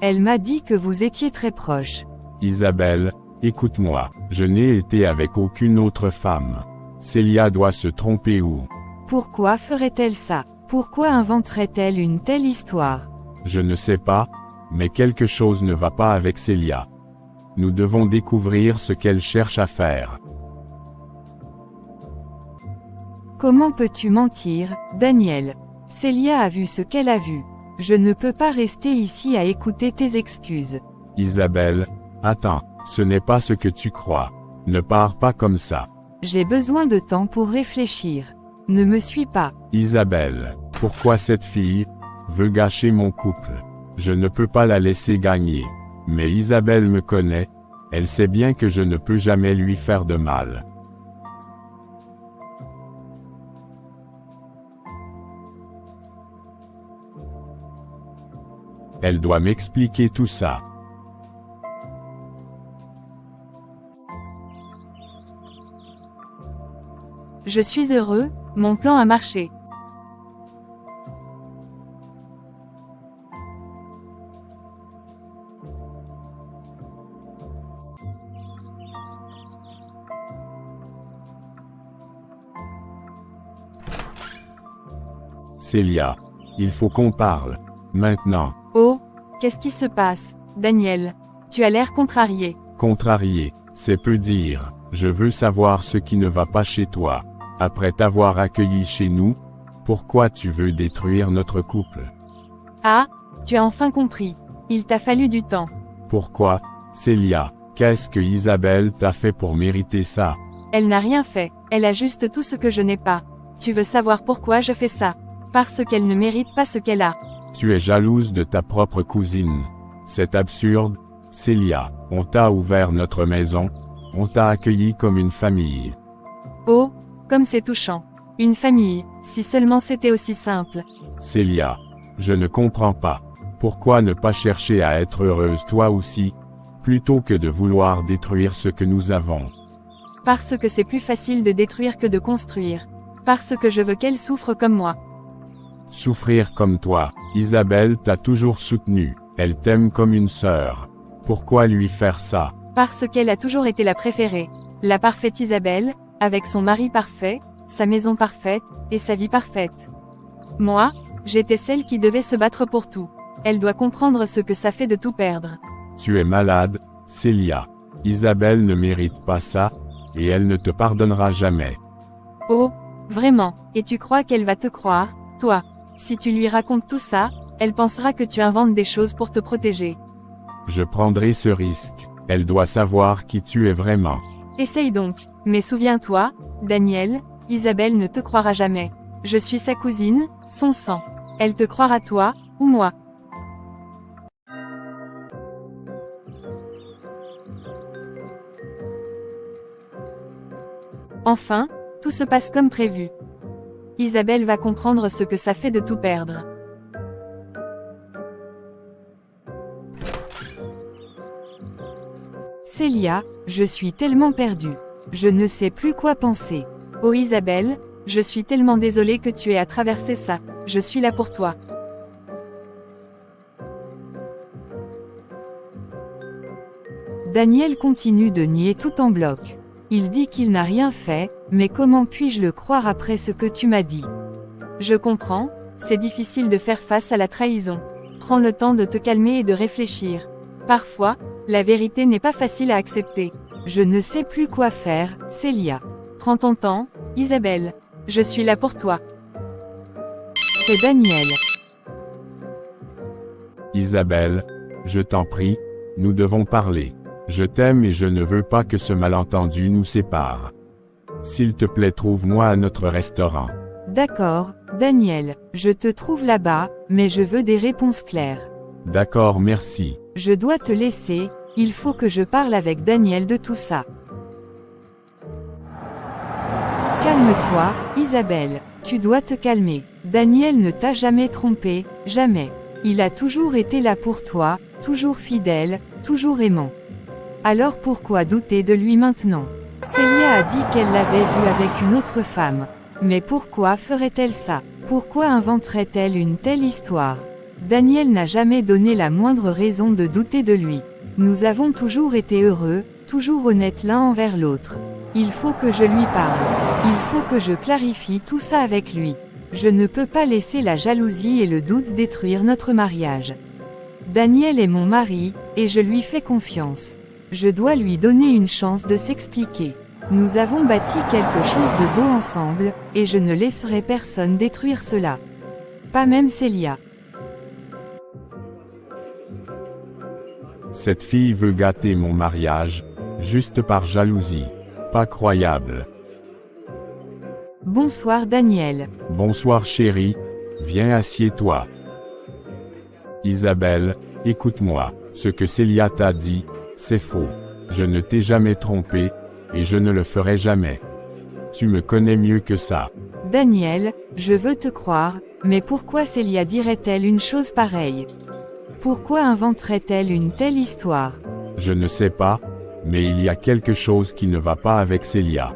Elle m'a dit que vous étiez très proches. Isabelle, écoute-moi, je n'ai été avec aucune autre femme. Célia doit se tromper ou... Pourquoi ferait-elle ça? Pourquoi inventerait-elle une telle histoire? Je ne sais pas, mais quelque chose ne va pas avec Célia. Nous devons découvrir ce qu'elle cherche à faire. Comment peux-tu mentir, Daniel? Célia a vu ce qu'elle a vu. Je ne peux pas rester ici à écouter tes excuses. Isabelle, attends, ce n'est pas ce que tu crois. Ne pars pas comme ça. J'ai besoin de temps pour réfléchir. Ne me suis pas. Isabelle, pourquoi cette fille veut gâcher mon couple? Je ne peux pas la laisser gagner. Mais Isabelle me connaît, elle sait bien que je ne peux jamais lui faire de mal. Elle doit m'expliquer tout ça. Je suis heureux, mon plan a marché. Célia, il faut qu'on parle. Maintenant. Oh, qu'est-ce qui se passe, Daniel? Tu as l'air contrarié. Contrarié, c'est peu dire. Je veux savoir ce qui ne va pas chez toi. Après t'avoir accueilli chez nous, pourquoi tu veux détruire notre couple? Ah, tu as enfin compris. Il t'a fallu du temps. Pourquoi, Célia? Qu'est-ce que Isabelle t'a fait pour mériter ça? Elle n'a rien fait, elle a juste tout ce que je n'ai pas. Tu veux savoir pourquoi je fais ça? Parce qu'elle ne mérite pas ce qu'elle a. Tu es jalouse de ta propre cousine. C'est absurde, Célia. On t'a ouvert notre maison, on t'a accueilli comme une famille. Oh, comme c'est touchant. Une famille, si seulement c'était aussi simple. Célia, je ne comprends pas. Pourquoi ne pas chercher à être heureuse toi aussi, plutôt que de vouloir détruire ce que nous avons? Parce que c'est plus facile de détruire que de construire. Parce que je veux qu'elle souffre comme moi. Souffrir comme toi, Isabelle t'a toujours soutenu, elle t'aime comme une sœur. Pourquoi lui faire ça? Parce qu'elle a toujours été la préférée. La parfaite Isabelle, avec son mari parfait, sa maison parfaite, et sa vie parfaite. Moi, j'étais celle qui devait se battre pour tout. Elle doit comprendre ce que ça fait de tout perdre. Tu es malade, Célia. Isabelle ne mérite pas ça, et elle ne te pardonnera jamais. Oh, vraiment, et tu crois qu'elle va te croire, toi? Si tu lui racontes tout ça, elle pensera que tu inventes des choses pour te protéger. Je prendrai ce risque. Elle doit savoir qui tu es vraiment. Essaye donc, mais souviens-toi, Daniel, Isabelle ne te croira jamais. Je suis sa cousine, son sang. Elle te croira toi, ou moi. Enfin, tout se passe comme prévu. Isabelle va comprendre ce que ça fait de tout perdre. Célia, je suis tellement perdue. Je ne sais plus quoi penser. Oh Isabelle, je suis tellement désolée que tu aies à traverser ça. Je suis là pour toi. Daniel continue de nier tout en bloc. Il dit qu'il n'a rien fait, mais comment puis-je le croire après ce que tu m'as dit? Je comprends, c'est difficile de faire face à la trahison. Prends le temps de te calmer et de réfléchir. Parfois, la vérité n'est pas facile à accepter. Je ne sais plus quoi faire, Célia. Prends ton temps, Isabelle. Je suis là pour toi. C'est Daniel. Isabelle, je t'en prie, nous devons parler. Je t'aime et je ne veux pas que ce malentendu nous sépare. S'il te plaît, trouve-moi à notre restaurant. D'accord, Daniel, je te trouve là-bas, mais je veux des réponses claires. D'accord, merci. Je dois te laisser, il faut que je parle avec Daniel de tout ça. Calme-toi, Isabelle, tu dois te calmer. Daniel ne t'a jamais trompé, jamais. Il a toujours été là pour toi, toujours fidèle, toujours aimant. Alors pourquoi douter de lui maintenant? Célia a dit qu'elle l'avait vu avec une autre femme. Mais pourquoi ferait-elle ça? Pourquoi inventerait-elle une telle histoire? Daniel n'a jamais donné la moindre raison de douter de lui. Nous avons toujours été heureux, toujours honnêtes l'un envers l'autre. Il faut que je lui parle. Il faut que je clarifie tout ça avec lui. Je ne peux pas laisser la jalousie et le doute détruire notre mariage. Daniel est mon mari, et je lui fais confiance. Je dois lui donner une chance de s'expliquer. Nous avons bâti quelque chose de beau ensemble, et je ne laisserai personne détruire cela. Pas même Célia. Cette fille veut gâter mon mariage, juste par jalousie. Pas croyable. Bonsoir Daniel. Bonsoir chérie, viens assieds-toi. Isabelle, écoute-moi, ce que Célia t'a dit, c'est faux. Je ne t'ai jamais trompé, et je ne le ferai jamais. Tu me connais mieux que ça. Daniel, je veux te croire, mais pourquoi Célia dirait-elle une chose pareille? Pourquoi inventerait-elle une telle histoire? Je ne sais pas, mais il y a quelque chose qui ne va pas avec Célia.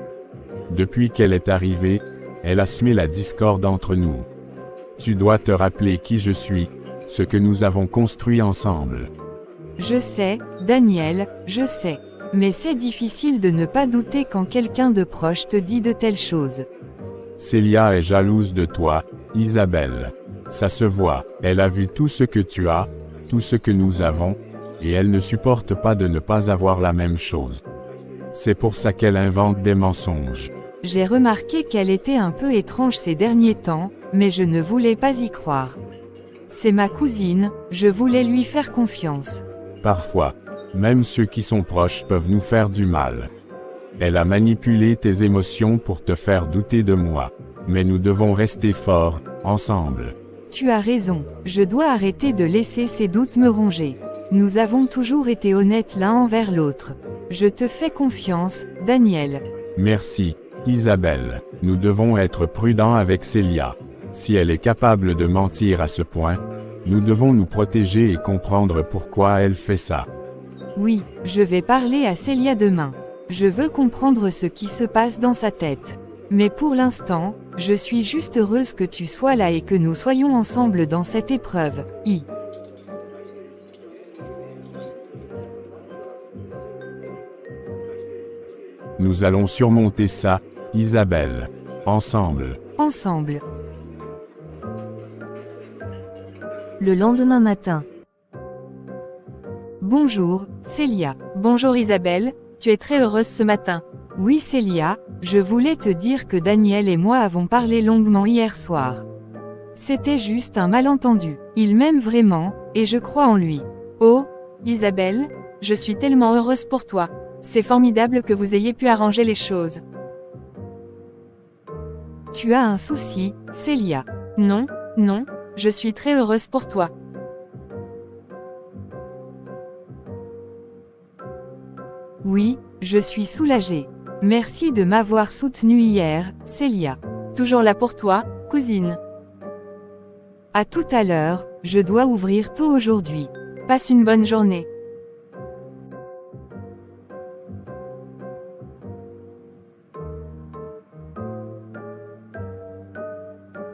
Depuis qu'elle est arrivée, elle a semé la discorde entre nous. Tu dois te rappeler qui je suis, ce que nous avons construit ensemble. Je sais, Daniel, je sais. Mais c'est difficile de ne pas douter quand quelqu'un de proche te dit de telles choses. Célia est jalouse de toi, Isabelle. Ça se voit, elle a vu tout ce que tu as, tout ce que nous avons, et elle ne supporte pas de ne pas avoir la même chose. C'est pour ça qu'elle invente des mensonges. J'ai remarqué qu'elle était un peu étrange ces derniers temps, mais je ne voulais pas y croire. C'est ma cousine, je voulais lui faire confiance. Parfois, même ceux qui sont proches peuvent nous faire du mal. Elle a manipulé tes émotions pour te faire douter de moi. Mais nous devons rester forts, ensemble. Tu as raison, je dois arrêter de laisser ces doutes me ronger. Nous avons toujours été honnêtes l'un envers l'autre. Je te fais confiance, Daniel. Merci, Isabelle. Nous devons être prudents avec Célia. Si elle est capable de mentir à ce point, Nous devons nous protéger et comprendre pourquoi elle fait ça. Oui, je vais parler à Célia demain. Je veux comprendre ce qui se passe dans sa tête. Mais pour l'instant, je suis juste heureuse que tu sois là et que nous soyons ensemble dans cette épreuve. Nous allons surmonter ça, Isabelle. Ensemble. Ensemble. Le lendemain matin. Bonjour, Célia. Bonjour Isabelle, tu es très heureuse ce matin. Oui Célia, je voulais te dire que Daniel et moi avons parlé longuement hier soir. C'était juste un malentendu. Il m'aime vraiment, et je crois en lui. Oh, Isabelle, je suis tellement heureuse pour toi. C'est formidable que vous ayez pu arranger les choses. Tu as un souci, Célia. Non, non, je suis très heureuse pour toi. Oui, je suis soulagée. Merci de m'avoir soutenue hier, Célia. Toujours là pour toi, cousine. À tout à l'heure, je dois ouvrir tôt aujourd'hui. Passe une bonne journée.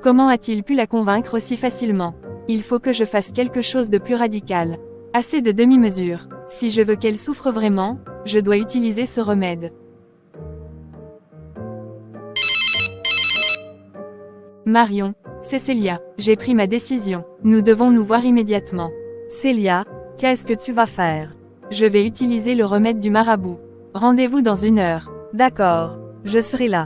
Comment a-t-il pu la convaincre aussi facilement? Il faut que je fasse quelque chose de plus radical. Assez de demi-mesures. Si je veux qu'elle souffre vraiment, je dois utiliser ce remède. Marion, c'est Célia, j'ai pris ma décision. Nous devons nous voir immédiatement. Célia, qu'est-ce que tu vas faire? Je vais utiliser le remède du marabout. Rendez-vous dans 1 heure. D'accord, je serai là.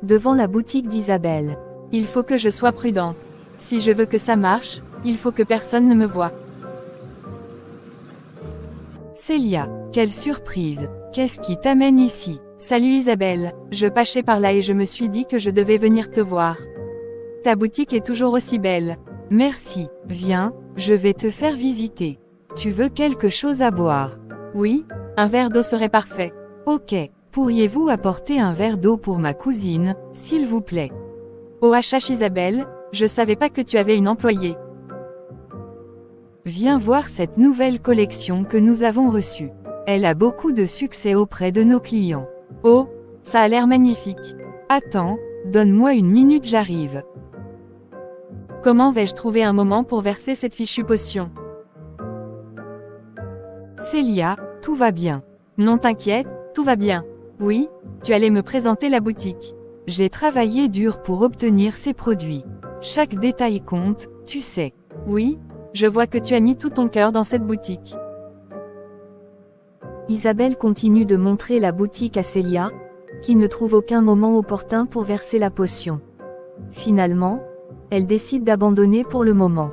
Devant la boutique d'Isabelle. Il faut que je sois prudente. Si je veux que ça marche, il faut que personne ne me voie. Célia, quelle surprise. Qu'est-ce qui t'amène ici? Salut Isabelle, je passais par là et je me suis dit que je devais venir te voir. Ta boutique est toujours aussi belle. Merci, viens, je vais te faire visiter. Tu veux quelque chose à boire? Oui, un verre d'eau serait parfait. Ok, pourriez-vous apporter un verre d'eau pour ma cousine, s'il vous plaît? OHH Isabelle, je savais pas que tu avais une employée. Viens voir cette nouvelle collection que nous avons reçue. Elle a beaucoup de succès auprès de nos clients. Oh, ça a l'air magnifique. Attends, donne-moi 1 minute, j'arrive. Comment vais-je trouver un moment pour verser cette fichue potion? Célia, tout va bien. Non t'inquiète, tout va bien. Oui, tu allais me présenter la boutique. J'ai travaillé dur pour obtenir ces produits. Chaque détail compte, tu sais. Oui, je vois que tu as mis tout ton cœur dans cette boutique. Isabelle continue de montrer la boutique à Célia, qui ne trouve aucun moment opportun pour verser la potion. Finalement, elle décide d'abandonner pour le moment.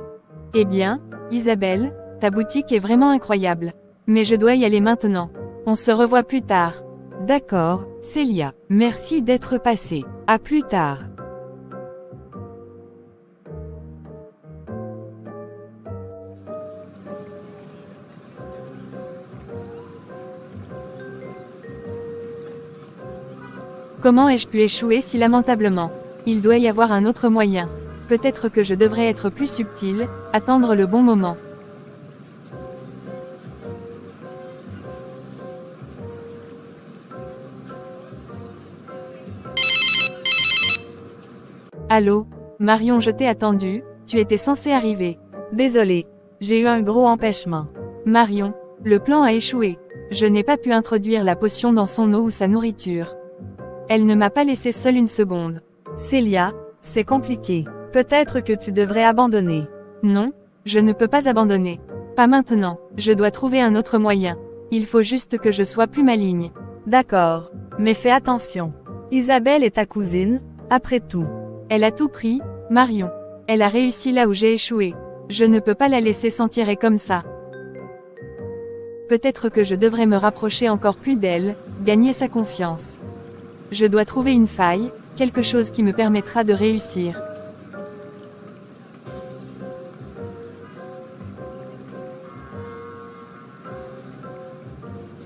Eh bien, Isabelle, ta boutique est vraiment incroyable. Mais je dois y aller maintenant. On se revoit plus tard. D'accord, Célia, merci d'être passée. À plus tard. Comment ai-je pu échouer si lamentablement? Il doit y avoir un autre moyen. Peut-être que je devrais être plus subtile, attendre le bon moment. Allô, Marion, je t'ai attendu, tu étais censée arriver. Désolée, j'ai eu un gros empêchement. Marion, le plan a échoué. Je n'ai pas pu introduire la potion dans son eau ou sa nourriture. Elle ne m'a pas laissé seule 1 seconde. Célia, c'est compliqué. Peut-être que tu devrais abandonner. Non, je ne peux pas abandonner. Pas maintenant, je dois trouver un autre moyen. Il faut juste que je sois plus maligne. D'accord, mais fais attention. Isabelle est ta cousine, après tout. Elle a tout pris, Marion. Elle a réussi là où j'ai échoué. Je ne peux pas la laisser s'en tirer comme ça. Peut-être que je devrais me rapprocher encore plus d'elle, gagner sa confiance. Je dois trouver une faille, quelque chose qui me permettra de réussir.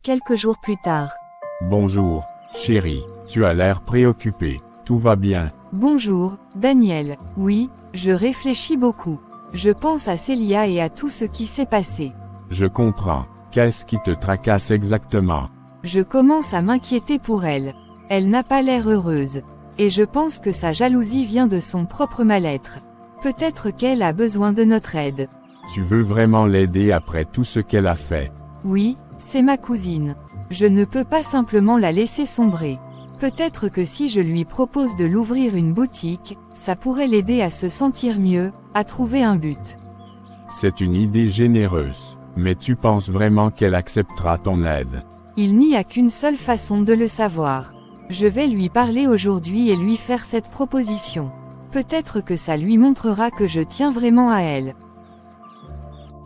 Quelques jours plus tard. Bonjour, chérie, tu as l'air préoccupée. Tout va bien. Bonjour, Daniel. Oui, je réfléchis beaucoup. Je pense à Célia et à tout ce qui s'est passé. Je comprends. Qu'est-ce qui te tracasse exactement? Je commence à m'inquiéter pour elle. Elle n'a pas l'air heureuse. Et je pense que sa jalousie vient de son propre mal-être. Peut-être qu'elle a besoin de notre aide. Tu veux vraiment l'aider après tout ce qu'elle a fait? Oui, c'est ma cousine. Je ne peux pas simplement la laisser sombrer. Peut-être que si je lui propose de l'ouvrir une boutique, ça pourrait l'aider à se sentir mieux, à trouver un but. C'est une idée généreuse. Mais tu penses vraiment qu'elle acceptera ton aide? Il n'y a qu'une seule façon de le savoir. Je vais lui parler aujourd'hui et lui faire cette proposition. Peut-être que ça lui montrera que je tiens vraiment à elle.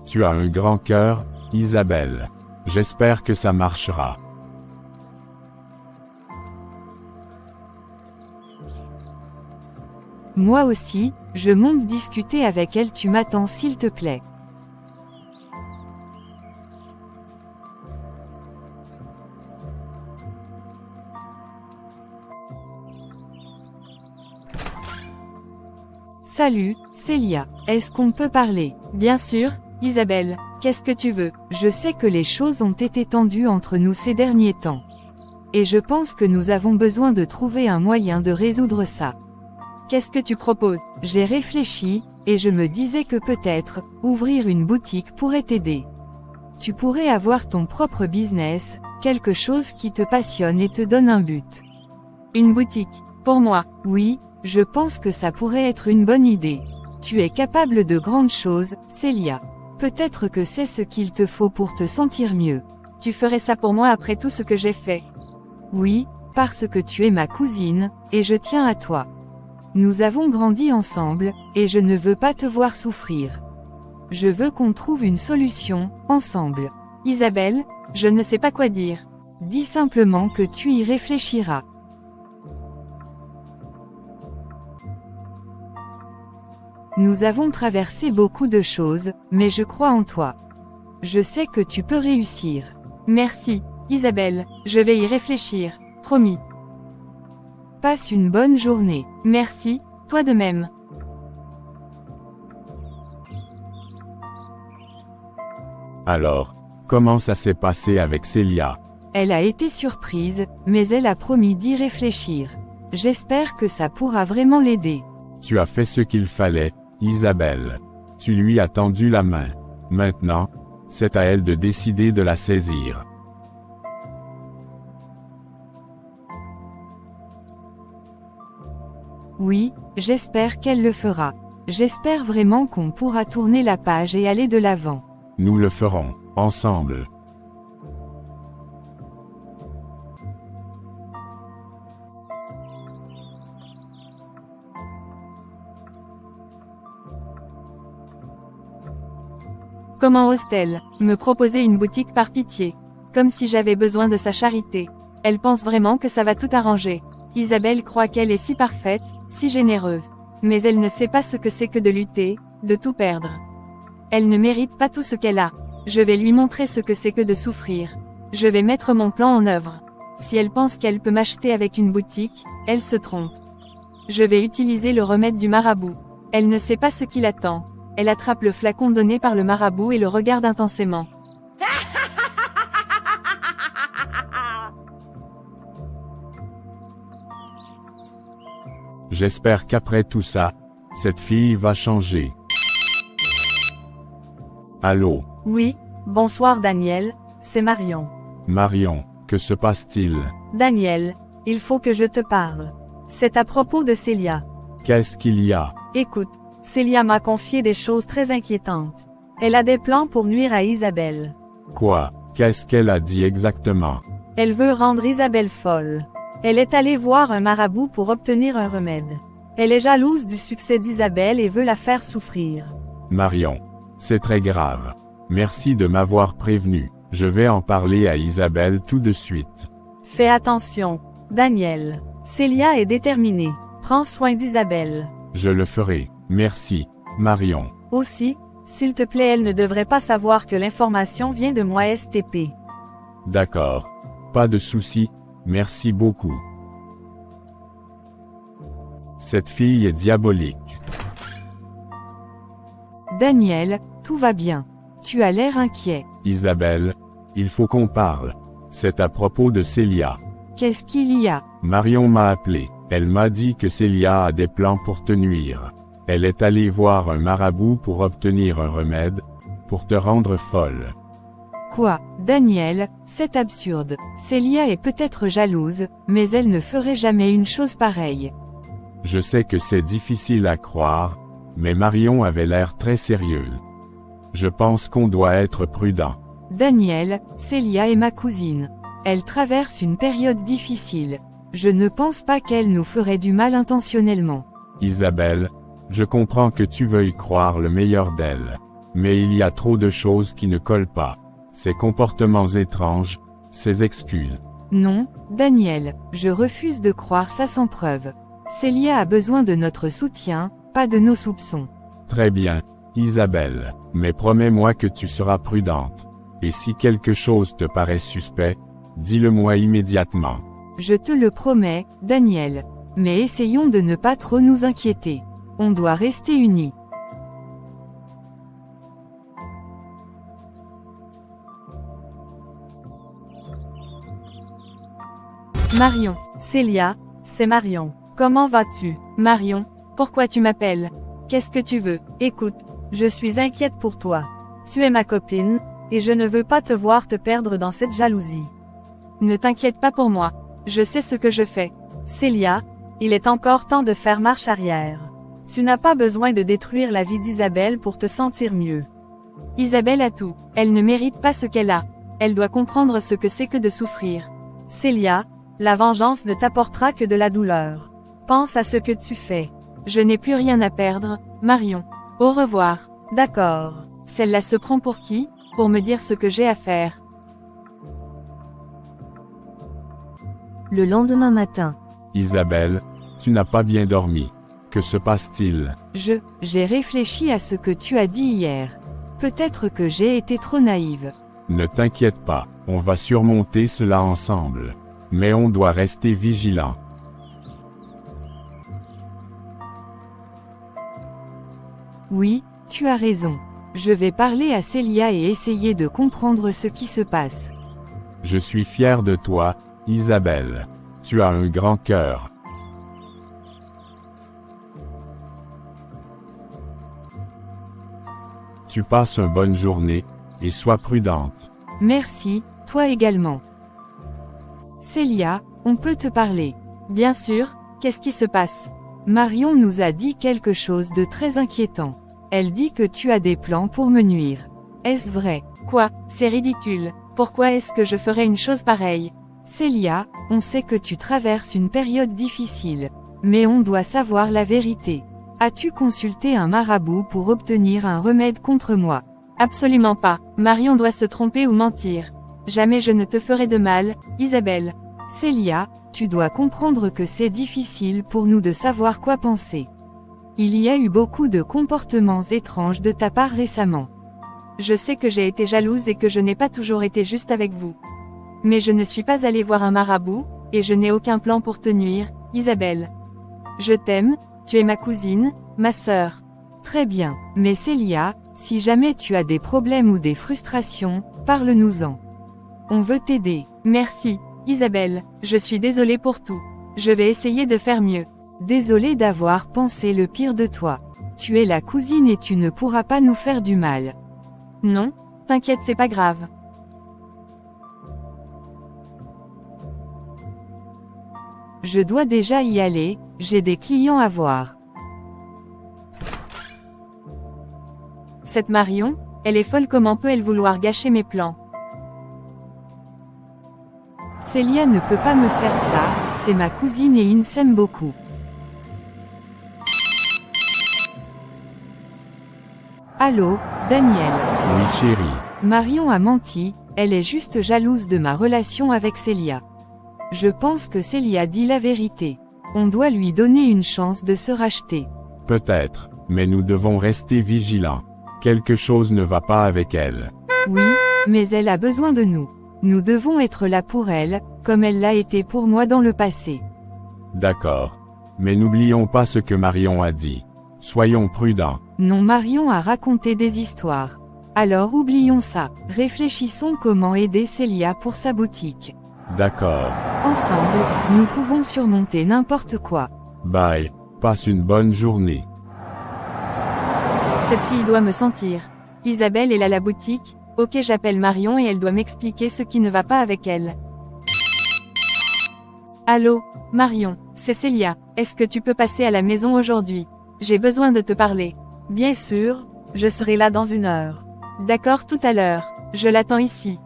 Tu as un grand cœur, Isabelle. J'espère que ça marchera. Moi aussi, je monte discuter avec elle. Tu m'attends s'il te plaît. Salut, Célia. Est-ce qu'on peut parler? Bien sûr, Isabelle, qu'est-ce que tu veux? Je sais que les choses ont été tendues entre nous ces derniers temps. Et je pense que nous avons besoin de trouver un moyen de résoudre ça. Qu'est-ce que tu proposes? J'ai réfléchi, et je me disais que peut-être, ouvrir une boutique pourrait t'aider. Tu pourrais avoir ton propre business, quelque chose qui te passionne et te donne un but. Une boutique, pour moi? Oui, je pense que ça pourrait être une bonne idée. Tu es capable de grandes choses, Célia. Peut-être que c'est ce qu'il te faut pour te sentir mieux. Tu ferais ça pour moi après tout ce que j'ai fait? Oui, parce que tu es ma cousine, et je tiens à toi. Nous avons grandi ensemble, et je ne veux pas te voir souffrir. Je veux qu'on trouve une solution, ensemble. Isabelle, je ne sais pas quoi dire. Dis simplement que tu y réfléchiras. Nous avons traversé beaucoup de choses, mais je crois en toi. Je sais que tu peux réussir. Merci, Isabelle, je vais y réfléchir, promis. Passe une bonne journée. Merci, toi de même. Alors, comment ça s'est passé avec Célia? Elle a été surprise, mais elle a promis d'y réfléchir. J'espère que ça pourra vraiment l'aider. Tu as fait ce qu'il fallait, Isabelle. Tu lui as tendu la main. Maintenant, c'est à elle de décider de la saisir. Oui, j'espère qu'elle le fera. J'espère vraiment qu'on pourra tourner la page et aller de l'avant. Nous le ferons, ensemble. Comment ose-t-elle me proposer une boutique par pitié? Comme si j'avais besoin de sa charité. Elle pense vraiment que ça va tout arranger. Isabelle croit qu'elle est si parfaite, si généreuse. Mais elle ne sait pas ce que c'est que de lutter, de tout perdre. Elle ne mérite pas tout ce qu'elle a. Je vais lui montrer ce que c'est que de souffrir. Je vais mettre mon plan en œuvre. Si elle pense qu'elle peut m'acheter avec une boutique, elle se trompe. Je vais utiliser le remède du marabout. Elle ne sait pas ce qui l'attend. Elle attrape le flacon donné par le marabout et le regarde intensément. J'espère qu'après tout ça, cette fille va changer. Allô? Oui, bonsoir Daniel, c'est Marion. Marion, que se passe-t-il? Daniel, il faut que je te parle. C'est à propos de Célia. Qu'est-ce qu'il y a? Écoute, Célia m'a confié des choses très inquiétantes. Elle a des plans pour nuire à Isabelle. Quoi? Qu'est-ce qu'elle a dit exactement? Elle veut rendre Isabelle folle. Elle est allée voir un marabout pour obtenir un remède. Elle est jalouse du succès d'Isabelle et veut la faire souffrir. Marion, c'est très grave. Merci de m'avoir prévenu. Je vais en parler à Isabelle tout de suite. Fais attention, Daniel. Célia est déterminée. Prends soin d'Isabelle. Je le ferai. Merci, Marion. Aussi, s'il te plaît, elle ne devrait pas savoir que l'information vient de moi STP. D'accord. Pas de souci, merci beaucoup. Cette fille est diabolique. Daniel, tout va bien. Tu as l'air inquiet. Isabelle, il faut qu'on parle. C'est à propos de Célia. Qu'est-ce qu'il y a? Marion m'a appelé. Elle m'a dit que Célia a des plans pour te nuire. Elle est allée voir un marabout pour obtenir un remède, pour te rendre folle. Quoi, Daniel, c'est absurde. Célia est peut-être jalouse, mais elle ne ferait jamais une chose pareille. Je sais que c'est difficile à croire, mais Marion avait l'air très sérieuse. Je pense qu'on doit être prudent. Daniel, Célia est ma cousine. Elle traverse une période difficile. Je ne pense pas qu'elle nous ferait du mal intentionnellement. Isabelle, je comprends que tu veuilles croire le meilleur d'elle. Mais il y a trop de choses qui ne collent pas. Ses comportements étranges, ses excuses. Non, Daniel, je refuse de croire ça sans preuve. Célia a besoin de notre soutien, pas de nos soupçons. Très bien, Isabelle, mais promets-moi que tu seras prudente. Et si quelque chose te paraît suspect, dis-le-moi immédiatement. Je te le promets, Daniel. Mais essayons de ne pas trop nous inquiéter. On doit rester unis. Marion. Célia, c'est Marion. Comment vas-tu? Marion, pourquoi tu m'appelles? Qu'est-ce que tu veux? Écoute, je suis inquiète pour toi. Tu es ma copine, et je ne veux pas te voir te perdre dans cette jalousie. Ne t'inquiète pas pour moi. Je sais ce que je fais. Célia, il est encore temps de faire marche arrière. Tu n'as pas besoin de détruire la vie d'Isabelle pour te sentir mieux. Isabelle a tout. Elle ne mérite pas ce qu'elle a. Elle doit comprendre ce que c'est que de souffrir. Célia, la vengeance ne t'apportera que de la douleur. Pense à ce que tu fais. Je n'ai plus rien à perdre, Marion. Au revoir. D'accord. Celle-là se prend pour qui? Pour me dire ce que j'ai à faire. Le lendemain matin. Isabelle, tu n'as pas bien dormi. Que se passe-t-il? J'ai réfléchi à ce que tu as dit hier. Peut-être que j'ai été trop naïve. Ne t'inquiète pas, on va surmonter cela ensemble. Mais on doit rester vigilant. Oui, tu as raison. Je vais parler à Célia et essayer de comprendre ce qui se passe. Je suis fier de toi, Isabelle. Tu as un grand cœur. Tu passes une bonne journée, et sois prudente. Merci, toi également. Célia, on peut te parler. Bien sûr, qu'est-ce qui se passe? Marion nous a dit quelque chose de très inquiétant. Elle dit que tu as des plans pour me nuire. Est-ce vrai? Quoi? C'est ridicule. Pourquoi est-ce que je ferais une chose pareille? Célia, on sait que tu traverses une période difficile. Mais on doit savoir la vérité. As-tu consulté un marabout pour obtenir un remède contre moi? Absolument pas. Marion doit se tromper ou mentir. Jamais je ne te ferai de mal, Isabelle. Célia, tu dois comprendre que c'est difficile pour nous de savoir quoi penser. Il y a eu beaucoup de comportements étranges de ta part récemment. Je sais que j'ai été jalouse et que je n'ai pas toujours été juste avec vous. Mais je ne suis pas allée voir un marabout, et je n'ai aucun plan pour te nuire, Isabelle. Je t'aime, tu es ma cousine, ma sœur. Très bien, mais Célia, si jamais tu as des problèmes ou des frustrations, parle-nous-en. On veut t'aider. Merci, Isabelle, je suis désolée pour tout. Je vais essayer de faire mieux. Désolée d'avoir pensé le pire de toi. Tu es la cousine et tu ne pourras pas nous faire du mal. Non, t'inquiète, c'est pas grave. Je dois déjà y aller, j'ai des clients à voir. Cette Marion, elle est folle, comment peut-elle vouloir gâcher mes plans? Célia ne peut pas me faire ça, c'est ma cousine et il s'aime beaucoup. Allô, Daniel. Oui chérie. Marion a menti, elle est juste jalouse de ma relation avec Célia. Je pense que Célia dit la vérité. On doit lui donner une chance de se racheter. Peut-être, mais nous devons rester vigilants. Quelque chose ne va pas avec elle. Oui, mais elle a besoin de nous. Nous devons être là pour elle, comme elle l'a été pour moi dans le passé. D'accord. Mais n'oublions pas ce que Marion a dit. Soyons prudents. Non, Marion a raconté des histoires. Alors oublions ça. Réfléchissons comment aider Célia pour sa boutique. D'accord. Ensemble, nous pouvons surmonter n'importe quoi. Bye. Passe une bonne journée. Cette fille doit me sentir. Isabelle est là à la boutique. Ok, j'appelle Marion et elle doit m'expliquer ce qui ne va pas avec elle. Allô, Marion, c'est Célia. Est-ce que tu peux passer à la maison aujourd'hui? J'ai besoin de te parler. Bien sûr, je serai là dans 1 heure. D'accord, tout à l'heure. Je l'attends ici.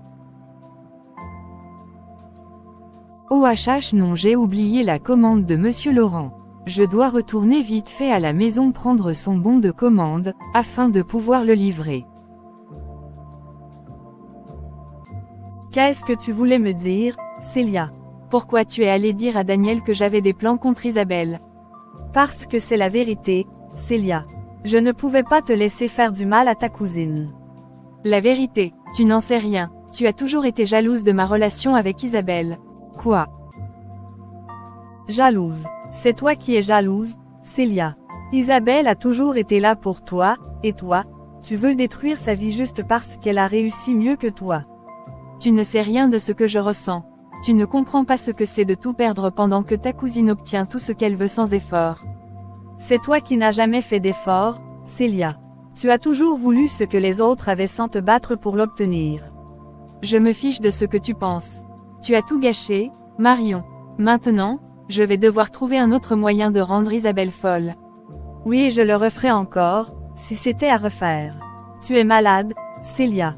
OHH non, j'ai oublié la commande de Monsieur Laurent. Je dois retourner vite fait à la maison prendre son bon de commande, afin de pouvoir le livrer. Qu'est-ce que tu voulais me dire, Célia? Pourquoi tu es allée dire à Daniel que j'avais des plans contre Isabelle? Parce que c'est la vérité, Célia. Je ne pouvais pas te laisser faire du mal à ta cousine. La vérité, tu n'en sais rien. Tu as toujours été jalouse de ma relation avec Isabelle. Quoi? Jalouse. C'est toi qui es jalouse, Célia. Isabelle a toujours été là pour toi, et toi, tu veux détruire sa vie juste parce qu'elle a réussi mieux que toi. Tu ne sais rien de ce que je ressens. Tu ne comprends pas ce que c'est de tout perdre pendant que ta cousine obtient tout ce qu'elle veut sans effort. C'est toi qui n'as jamais fait d'effort, Célia. Tu as toujours voulu ce que les autres avaient sans te battre pour l'obtenir. Je me fiche de ce que tu penses. Tu as tout gâché, Marion. Maintenant, je vais devoir trouver un autre moyen de rendre Isabelle folle. Oui, je le referai encore, si c'était à refaire. Tu es malade, Célia.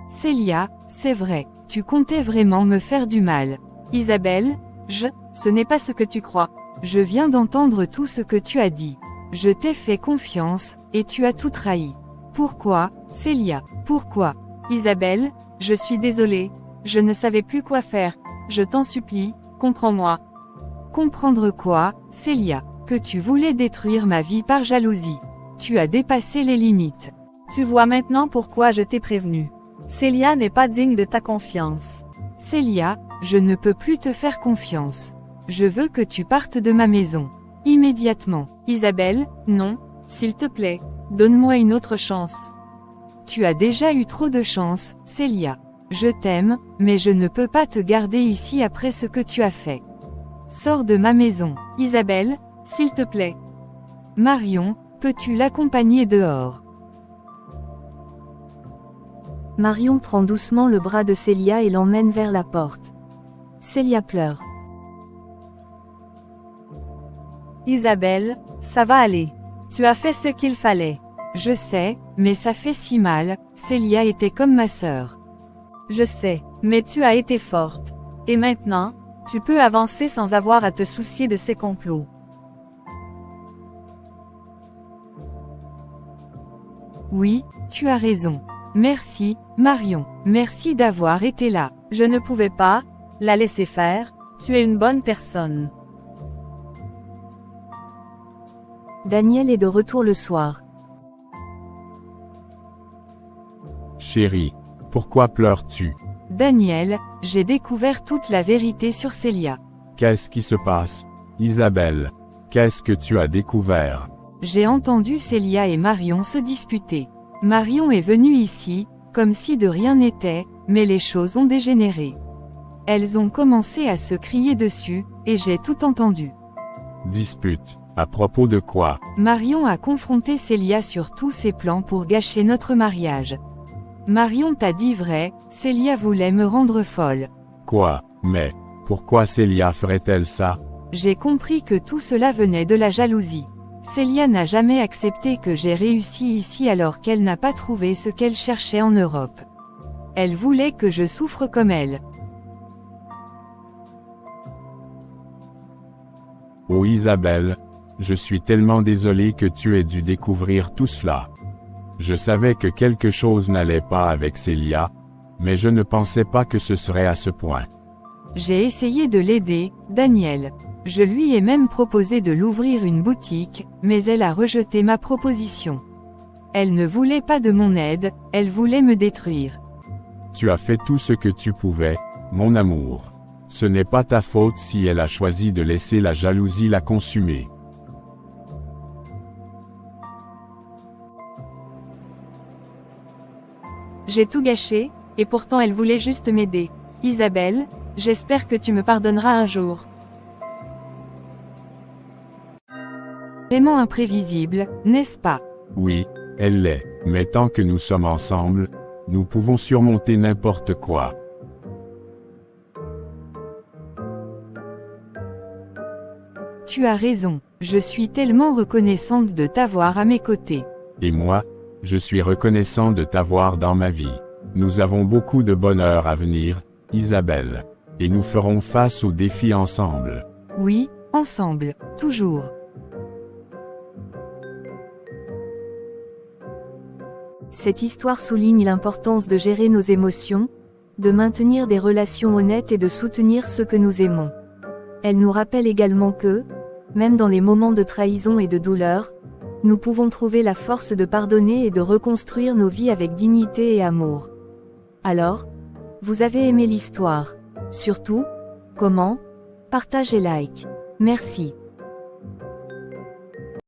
Célia, c'est vrai, tu comptais vraiment me faire du mal. Isabelle, ce n'est pas ce que tu crois. Je viens d'entendre tout ce que tu as dit. Je t'ai fait confiance, et tu as tout trahi. Pourquoi, Célia, pourquoi? Isabelle, je suis désolée, je ne savais plus quoi faire. Je t'en supplie, comprends-moi. Comprendre quoi, Célia? Que tu voulais détruire ma vie par jalousie. Tu as dépassé les limites. Tu vois maintenant pourquoi je t'ai prévenu. Célia n'est pas digne de ta confiance. Célia, je ne peux plus te faire confiance. Je veux que tu partes de ma maison. Immédiatement. Isabelle, non, s'il te plaît, donne-moi une autre chance. Tu as déjà eu trop de chance, Célia. Je t'aime, mais je ne peux pas te garder ici après ce que tu as fait. Sors de ma maison. Isabelle, s'il te plaît. Marion, peux-tu l'accompagner dehors? Marion prend doucement le bras de Célia et l'emmène vers la porte. Célia pleure. Isabelle, ça va aller. Tu as fait ce qu'il fallait. Je sais, mais ça fait si mal, Célia était comme ma sœur. Je sais, mais tu as été forte. Et maintenant, tu peux avancer sans avoir à te soucier de ces complots. Oui, tu as raison. Merci, Marion. Merci d'avoir été là. Je ne pouvais pas la laisser faire. Tu es une bonne personne. Daniel est de retour le soir. Chérie, pourquoi pleures-tu? Daniel, j'ai découvert toute la vérité sur Célia. Qu'est-ce qui se passe? Isabelle, qu'est-ce que tu as découvert? J'ai entendu Célia et Marion se disputer. Marion est venue ici, comme si de rien n'était, mais les choses ont dégénéré. Elles ont commencé à se crier dessus, et j'ai tout entendu. Dispute. À propos de quoi? Marion a confronté Célia sur tous ses plans pour gâcher notre mariage. Marion t'a dit vrai, Célia voulait me rendre folle. Quoi? Mais, pourquoi Célia ferait-elle ça? J'ai compris que tout cela venait de la jalousie. Célia n'a jamais accepté que j'ai réussi ici alors qu'elle n'a pas trouvé ce qu'elle cherchait en Europe. Elle voulait que je souffre comme elle. Oh Isabelle, je suis tellement désolé que tu aies dû découvrir tout cela. Je savais que quelque chose n'allait pas avec Célia, mais je ne pensais pas que ce serait à ce point. J'ai essayé de l'aider, Daniel. Je lui ai même proposé de l'ouvrir une boutique, mais elle a rejeté ma proposition. Elle ne voulait pas de mon aide, elle voulait me détruire. Tu as fait tout ce que tu pouvais, mon amour. Ce n'est pas ta faute si elle a choisi de laisser la jalousie la consumer. J'ai tout gâché, et pourtant elle voulait juste m'aider. Isabelle, j'espère que tu me pardonneras un jour. Vraiment imprévisible, n'est-ce pas? Oui, elle l'est, mais tant que nous sommes ensemble, nous pouvons surmonter n'importe quoi. Tu as raison, je suis tellement reconnaissante de t'avoir à mes côtés. Et moi, je suis reconnaissant de t'avoir dans ma vie. Nous avons beaucoup de bonheur à venir, Isabelle. Et nous ferons face aux défis ensemble. Oui, ensemble, toujours. Cette histoire souligne l'importance de gérer nos émotions, de maintenir des relations honnêtes et de soutenir ceux que nous aimons. Elle nous rappelle également que, même dans les moments de trahison et de douleur, nous pouvons trouver la force de pardonner et de reconstruire nos vies avec dignité et amour. Alors, vous avez aimé l'histoire? Surtout, comment? Partage et like. Merci.